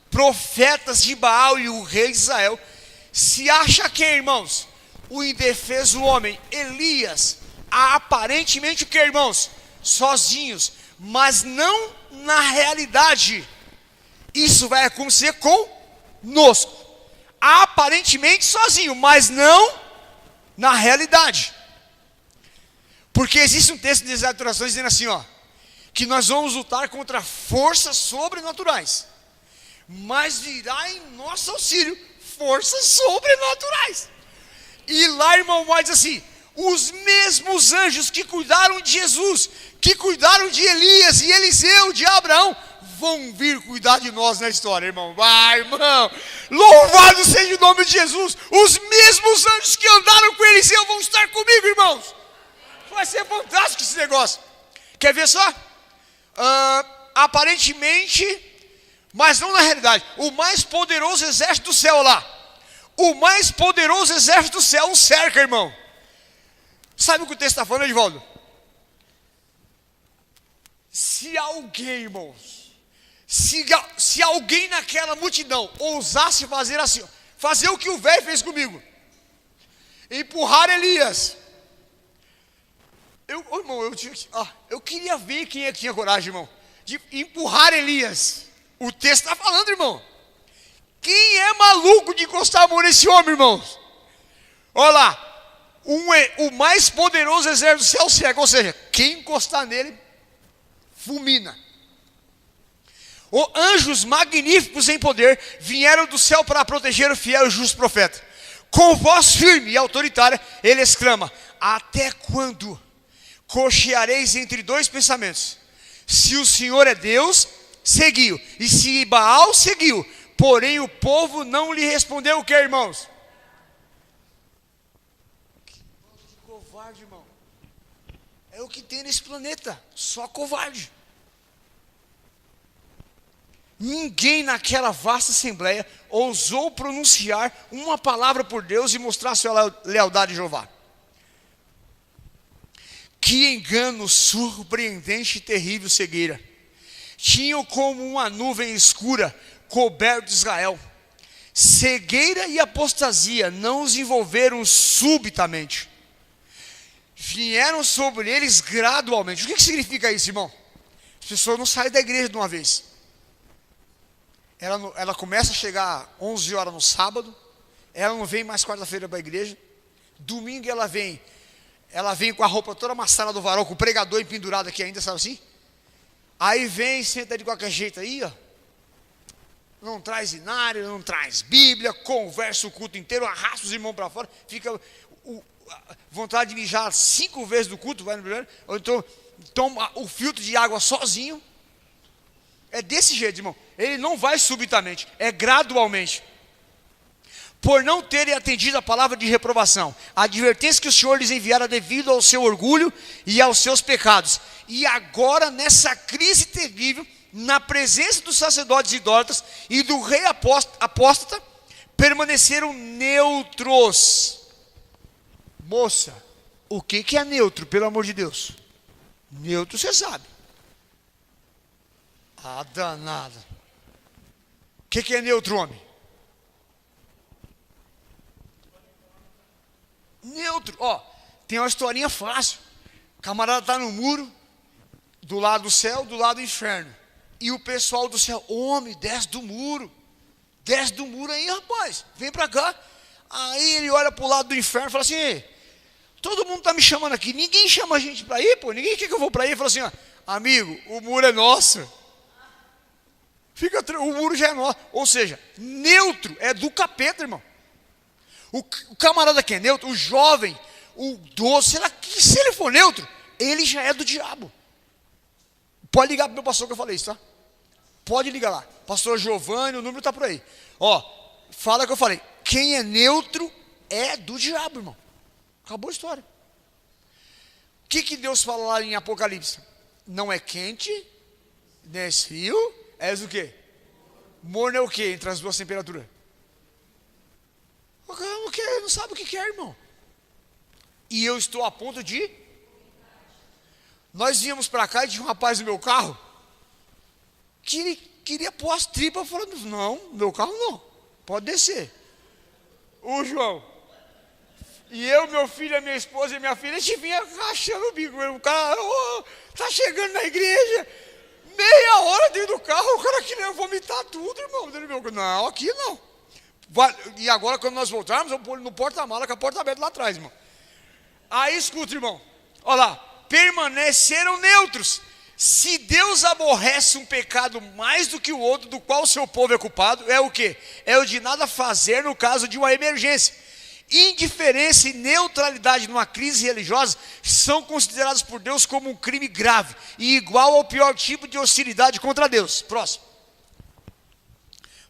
[SPEAKER 1] profetas de Baal e o rei de Israel, se acha quem, irmãos? O indefeso homem, Elias, aparentemente o que, irmãos? Sozinhos, mas não na realidade. Isso vai acontecer conosco. Aparentemente sozinho, mas não na realidade. Porque existe um texto de Exaltações dizendo assim, que nós vamos lutar contra forças sobrenaturais, mas virá em nosso auxílio forças sobrenaturais. E lá, irmão, diz assim: os mesmos anjos que cuidaram de Jesus, que cuidaram de Elias e Eliseu, de Abraão, vão vir cuidar de nós na história, irmão. Vai, irmão, louvado seja o nome de Jesus. Os mesmos anjos que andaram com Eliseu vão estar comigo, irmãos. Vai ser fantástico esse negócio. Quer ver só? Aparentemente, mas não na realidade, o mais poderoso exército do céu lá, o mais poderoso exército do céu o cerca, irmão. Sabe o que o texto está falando, Edivaldo? Se alguém, irmãos, se alguém naquela multidão ousasse fazer assim, fazer o que o velho fez comigo, empurrar Elias, eu queria ver quem é que tinha coragem, irmão, de empurrar Elias. O texto está falando, irmão. Quem é maluco de encostar a mão nesse homem, irmãos? Olha lá, o mais poderoso exército do céu cega, ou seja, quem encostar nele, fulmina. Anjos magníficos em poder vieram do céu para proteger o fiel e justo profeta. Com voz firme e autoritária, ele exclama: até quando cocheareis entre 2 pensamentos? Se o Senhor é Deus, seguiu, e se Baal, seguiu. Porém o povo não lhe respondeu o que, irmãos? Que bando de covarde, irmão. É o que tem nesse planeta, só covarde. Ninguém naquela vasta assembleia ousou pronunciar uma palavra por Deus e mostrar sua lealdade a Jeová. Que engano surpreendente e terrível cegueira. Tinham como uma nuvem escura coberto de Israel. Cegueira e apostasia não os envolveram subitamente. Vieram sobre eles gradualmente. O que significa isso, irmão? As pessoas não saem da igreja de uma vez. Ela começa a chegar 11 horas no sábado. Ela não vem mais quarta-feira para a igreja. Domingo ela vem com a roupa toda amassada do varal, com o pregador pendurado aqui ainda, sabe assim? Aí vem, senta de qualquer jeito aí, não traz inário, não traz Bíblia, conversa o culto inteiro, arrasta os irmãos para fora, fica vontade de mijar 5 vezes do culto, vai no primeiro, ou então toma o filtro de água sozinho. É desse jeito, irmão. Ele não vai subitamente, é gradualmente. Por não terem atendido a palavra de reprovação, a advertência que o Senhor lhes enviara devido ao seu orgulho e aos seus pecados. E agora, nessa crise terrível, na presença dos sacerdotes idólatras e do rei apóstata, permaneceram neutros. Moça, o que é neutro, pelo amor de Deus? Neutro você sabe. Ah, danada. O que é neutro, homem? Neutro, ó, tem uma historinha fácil. O camarada está no muro, do lado do céu, do lado do inferno. E o pessoal do céu, homem, desce do muro aí, rapaz, vem pra cá. Aí ele olha pro lado do inferno e fala assim: "Ei, todo mundo está me chamando aqui, ninguém chama a gente para ir, pô, ninguém quer que eu vou para ir." Ele fala assim: "Ó, amigo, o muro é nosso. O muro já é nosso." Ou seja, neutro é do capeta, irmão. O camarada que é neutro, o jovem, o idoso, será que se ele for neutro, ele já é do diabo? Pode ligar para o meu pastor que eu falei isso, tá? Pode ligar lá. Pastor Giovanni, o número está por aí. Ó, fala que eu falei. Quem é neutro é do diabo, irmão. Acabou a história. O que Deus fala lá em Apocalipse? Não é quente, nem é frio, és o quê? Morno é o quê entre as duas temperaturas? Não sabe o que é, irmão. E eu estou a ponto de... Nós viemos para cá e tinha um rapaz no meu carro que ele queria pôr as tripas, falando: "Não, meu carro não, pode descer." O João e eu, meu filho, a minha esposa e minha filha, a gente vinha rachando o bico. O cara, tá chegando na igreja, meia hora dentro do carro, o cara queria vomitar tudo, irmão. Não, aqui não. E agora, quando nós voltarmos, eu pôr no porta-mala, com a porta aberta lá atrás, irmão. Aí, escuta, irmão, olha lá, permaneceram neutros. Se Deus aborrece um pecado mais do que o outro, do qual o seu povo é culpado, é o quê? É o de nada fazer no caso de uma emergência. Indiferença e neutralidade numa crise religiosa são considerados por Deus como um crime grave e igual ao pior tipo de hostilidade contra Deus. Próximo.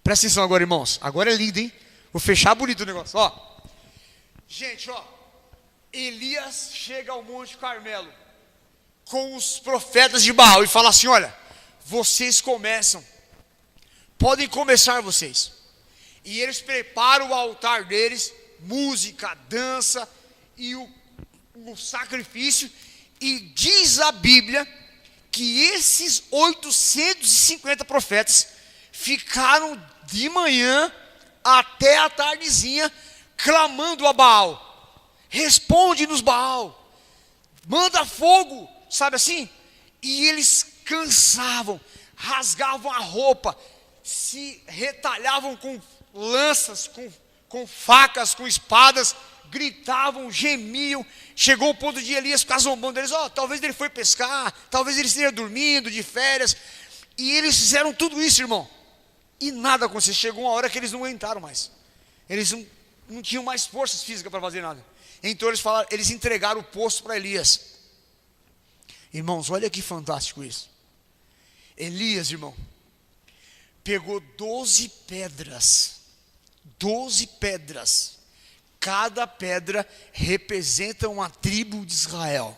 [SPEAKER 1] Presta atenção agora, irmãos. Agora é lindo, hein? Vou fechar bonito o negócio. Ó, gente, ó, Elias chega ao Monte Carmelo com os profetas de Baal e fala assim: "Olha, vocês começam, podem começar vocês." E eles preparam o altar deles, música, dança e o sacrifício. E diz a Bíblia que esses 850 profetas ficaram de manhã até a tardezinha clamando a Baal: "Responde-nos, Baal, manda fogo", sabe assim? E eles cansavam, rasgavam a roupa, se retalhavam com lanças, com facas, com espadas, gritavam, gemiam. Chegou o ponto de Elias ficar zombando deles: talvez ele foi pescar, talvez ele esteja dormindo de férias. E eles fizeram tudo isso, irmão, e nada aconteceu. Chegou uma hora que eles não aguentaram mais. Eles não tinham mais forças físicas para fazer nada. Então eles entregaram o posto para Elias. Irmãos, olha que fantástico isso. Elias, irmão, pegou 12 pedras. 12 pedras. Cada pedra representa uma tribo de Israel.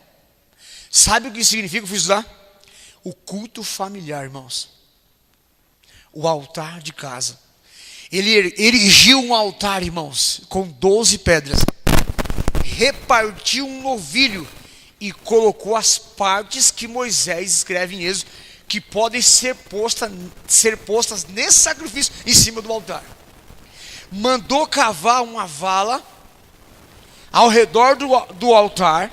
[SPEAKER 1] Sabe o que significa? Eu fui estudar? O culto familiar, irmãos. O altar de casa. Ele erigiu um altar, irmãos, com 12 pedras. Repartiu um novilho e colocou as partes que Moisés escreve em Êxodo, que podem ser postas nesse sacrifício em cima do altar. Mandou cavar uma vala ao redor do altar,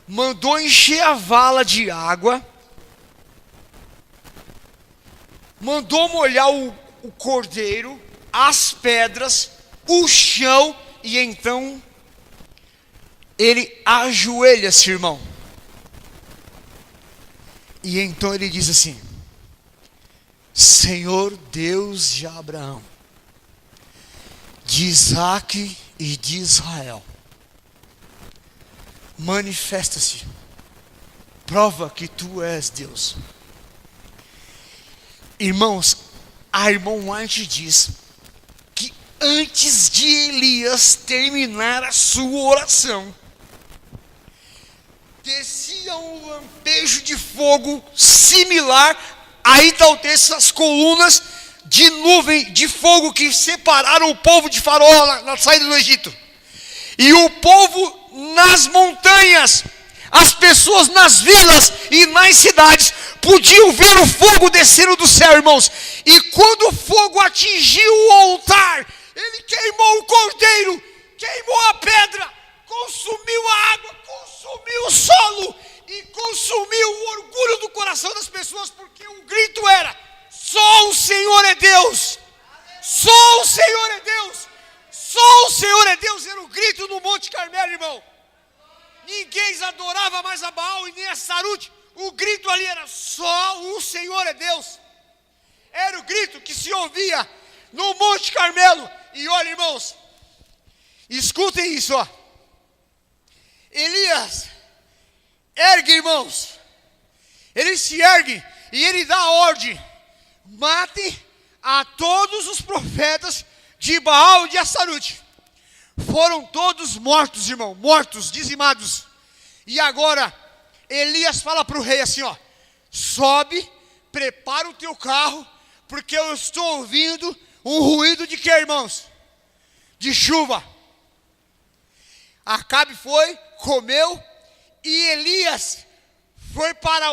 [SPEAKER 1] mandou encher a vala de água, mandou molhar o cordeiro, as pedras, o chão, e então ele ajoelha-se, irmão. E então ele diz assim: "Senhor Deus de Abraão, de Isaac e de Israel, manifesta-se, prova que tu és Deus." Irmãos, a irmã White diz que antes de Elias terminar a sua oração, descia um lampejo de fogo similar Aí está o texto, as colunas de nuvem, de fogo que separaram o povo de Faraó na saída do Egito. E o povo nas montanhas, as pessoas nas vilas e nas cidades podiam ver o fogo descendo do céu, irmãos. E quando o fogo atingiu o altar, ele queimou o cordeiro, queimou a pedra, consumiu a água, consumiu o solo e consumiu o orgulho do coração das pessoas, porque o grito era: só o Senhor é Deus, só o Senhor é Deus, só o Senhor é Deus. Era o grito no Monte Carmelo, irmão. Ninguém adorava mais a Baal e nem a Sarute. O grito ali era: só o Senhor é Deus. Era o grito que se ouvia no Monte Carmelo. E olha, irmãos, escutem isso, ó. Elias ergue, irmãos. Ele se ergue e ele dá a ordem: matem a todos os profetas de Baal e de Astarute. Foram todos mortos, irmão, mortos, dizimados. E agora Elias fala para o rei assim, ó: sobe, prepara o teu carro, porque eu estou ouvindo um ruído de quê, irmãos? De chuva. Acabe foi, comeu, e Elias foi para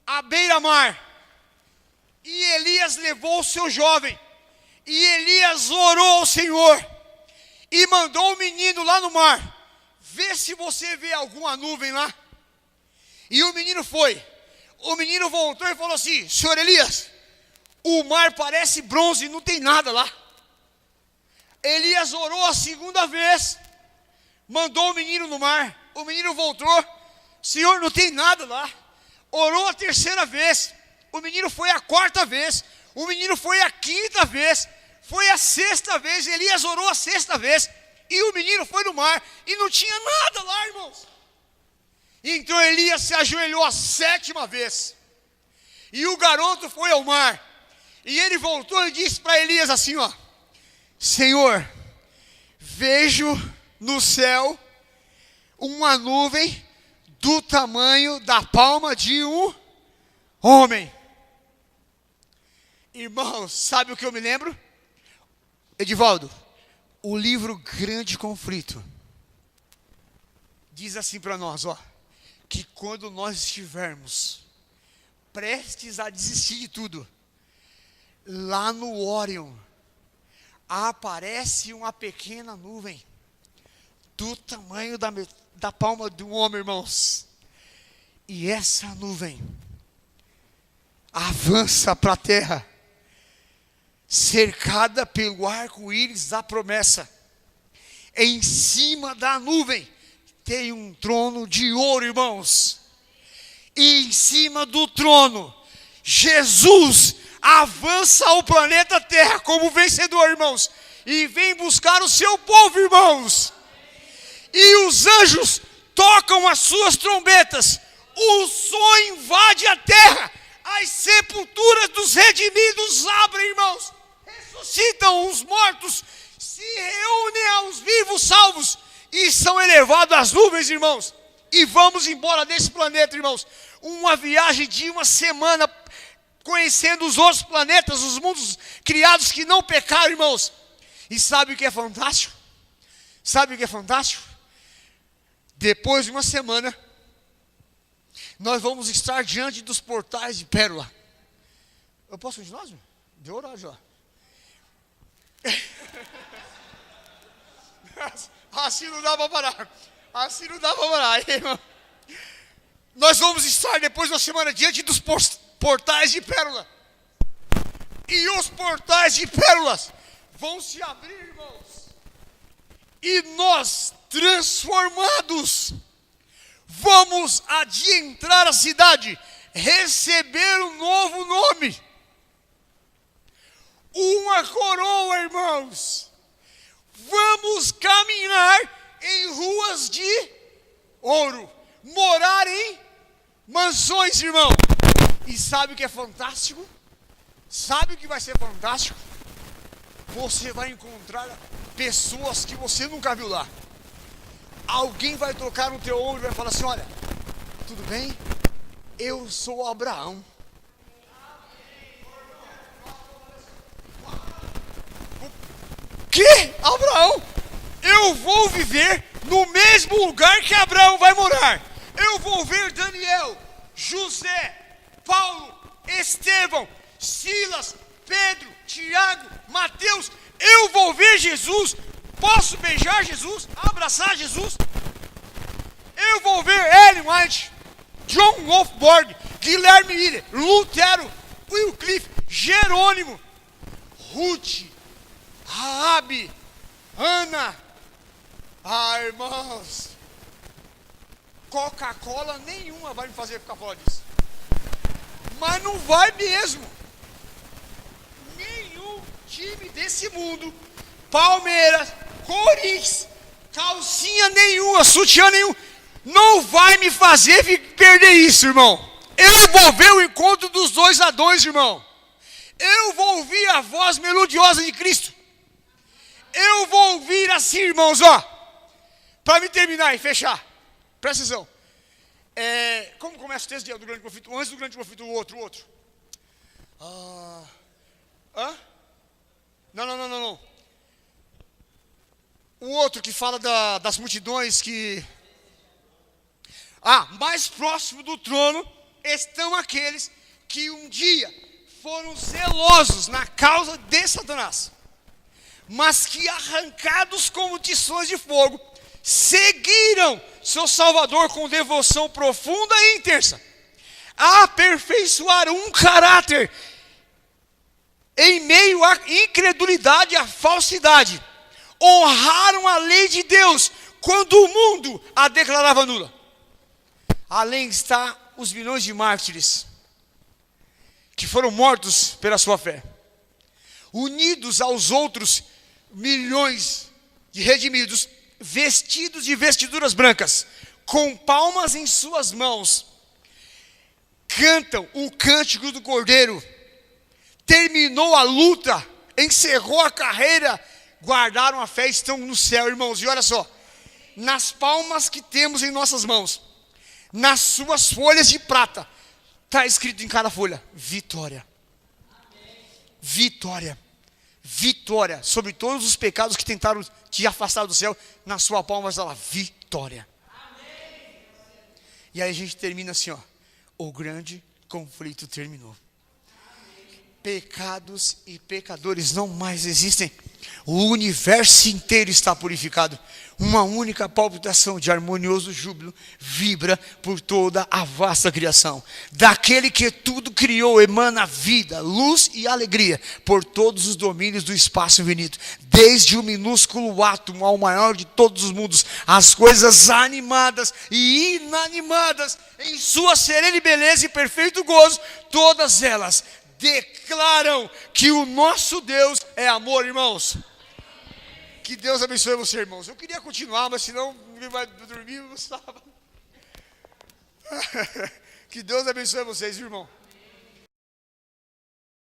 [SPEAKER 1] a beira-mar. E Elias levou o seu jovem, e Elias orou ao Senhor, e mandou o menino lá no mar: vê se você vê alguma nuvem lá. E o menino foi. O menino voltou e falou assim: senhor Elias, o mar parece bronze, não tem nada lá. Elias orou a segunda vez, mandou o menino no mar. O menino voltou: senhor, não tem nada lá. Orou a terceira vez. O menino foi a quarta vez. O menino foi a quinta vez. Foi a sexta vez. Elias orou a sexta vez. E o menino foi no mar. E não tinha nada lá, irmãos. Então Elias se ajoelhou a sétima vez. E o garoto foi ao mar. E ele voltou e disse para Elias assim, ó: Senhor, vejo no céu uma nuvem do tamanho da palma de um homem. Irmãos, sabe o que eu me lembro? Edivaldo, o livro Grande Conflito diz assim para nós, ó, que quando nós estivermos prestes a desistir de tudo, lá no Órion aparece uma pequena nuvem do tamanho da palma de um homem, irmãos. E essa nuvem avança para a terra, cercada pelo arco-íris da promessa. Em cima da nuvem tem um trono de ouro, irmãos. E em cima do trono, Jesus avança ao planeta Terra como vencedor, irmãos. E vem buscar o seu povo, irmãos. E os anjos tocam as suas trombetas. O som invade a terra. As sepulturas dos redimidos abrem, irmãos. Ressuscitam os mortos. Se reúnem aos vivos salvos. E são elevados às nuvens, irmãos. E vamos embora desse planeta, irmãos. Uma viagem de uma semana, conhecendo os outros planetas, os mundos criados que não pecaram, irmãos. E sabe o que é fantástico? Sabe o que é fantástico? Depois de uma semana, nós vamos estar diante dos portais de Pérola. Eu posso continuar, senhor? Deu horário já. Assim não dá para parar. Assim não dá para parar, irmão. Nós vamos estar depois de uma semana diante dos portais de Pérola. E os portais de Pérolas vão se abrir, irmãos. E nós, transformados, vamos adentrar a cidade, receber um novo nome. Uma coroa, irmãos. Vamos caminhar em ruas de ouro, morar em mansões, irmão. E sabe o que é fantástico? Sabe o que vai ser fantástico? Você vai encontrar pessoas que você nunca viu lá. Alguém vai tocar no teu ombro e vai falar assim: olha, tudo bem? Eu sou Abraão. que? Abraão, eu vou viver no mesmo lugar que Abraão vai morar. Eu vou ver Daniel, José, Paulo, Estevão, Silas, Pedro, Tiago, Mateus. Eu vou ver Jesus. Posso beijar Jesus? Abraçar Jesus? Eu vou ver Ellen White, John Wolfborg, Guilherme Miller, Lutero, Wycliffe, Jerônimo, Ruth, Raabe, Ana. Irmãos, Coca-Cola nenhuma vai me fazer ficar fora disso. Mas não vai mesmo. Nenhum time desse mundo, Palmeiras, Corinthians, calcinha nenhuma, sutiã nenhum, não vai me fazer perder isso, irmão. Eu vou ver o encontro dos dois ladrões, irmão. Eu vou ouvir a voz melodiosa de Cristo. Eu vou ouvir assim, irmãos, ó. Para me terminar e fechar. Presta atenção. Como começa o texto do grande conflito? Antes do grande conflito, o outro. Não. O outro que fala das multidões que... mais próximo do trono estão aqueles que um dia foram zelosos na causa de Satanás, mas que arrancados como tições de fogo, seguiram seu Salvador com devoção profunda e intensa, aperfeiçoaram um caráter em meio à incredulidade e à falsidade, honraram a lei de Deus quando o mundo a declarava nula. Além está os milhões de mártires que foram mortos pela sua fé, unidos aos outros milhões de redimidos, vestidos de vestiduras brancas, com palmas em suas mãos, cantam o cântico do Cordeiro. Terminou a luta, encerrou a carreira, guardaram a fé e estão no céu, irmãos. E olha só, nas palmas que temos em nossas mãos, nas suas folhas de prata, está escrito em cada folha: vitória. Vitória. Vitória sobre todos os pecados que tentaram te afastar do céu. Na sua palma está lá: vitória. E aí a gente termina assim, ó: o grande conflito terminou. Pecados e pecadores não mais existem. O universo inteiro está purificado. Uma única palpitação de harmonioso júbilo vibra por toda a vasta criação. Daquele que tudo criou emana vida, luz e alegria por todos os domínios do espaço infinito. Desde o minúsculo átomo ao maior de todos os mundos, as coisas animadas e inanimadas, em sua serene beleza e perfeito gozo, todas elas declaram que o nosso Deus é amor, irmãos. Que Deus abençoe você, irmãos. Eu queria continuar, mas senão ninguém vai dormir no sábado. Que Deus abençoe vocês, irmão.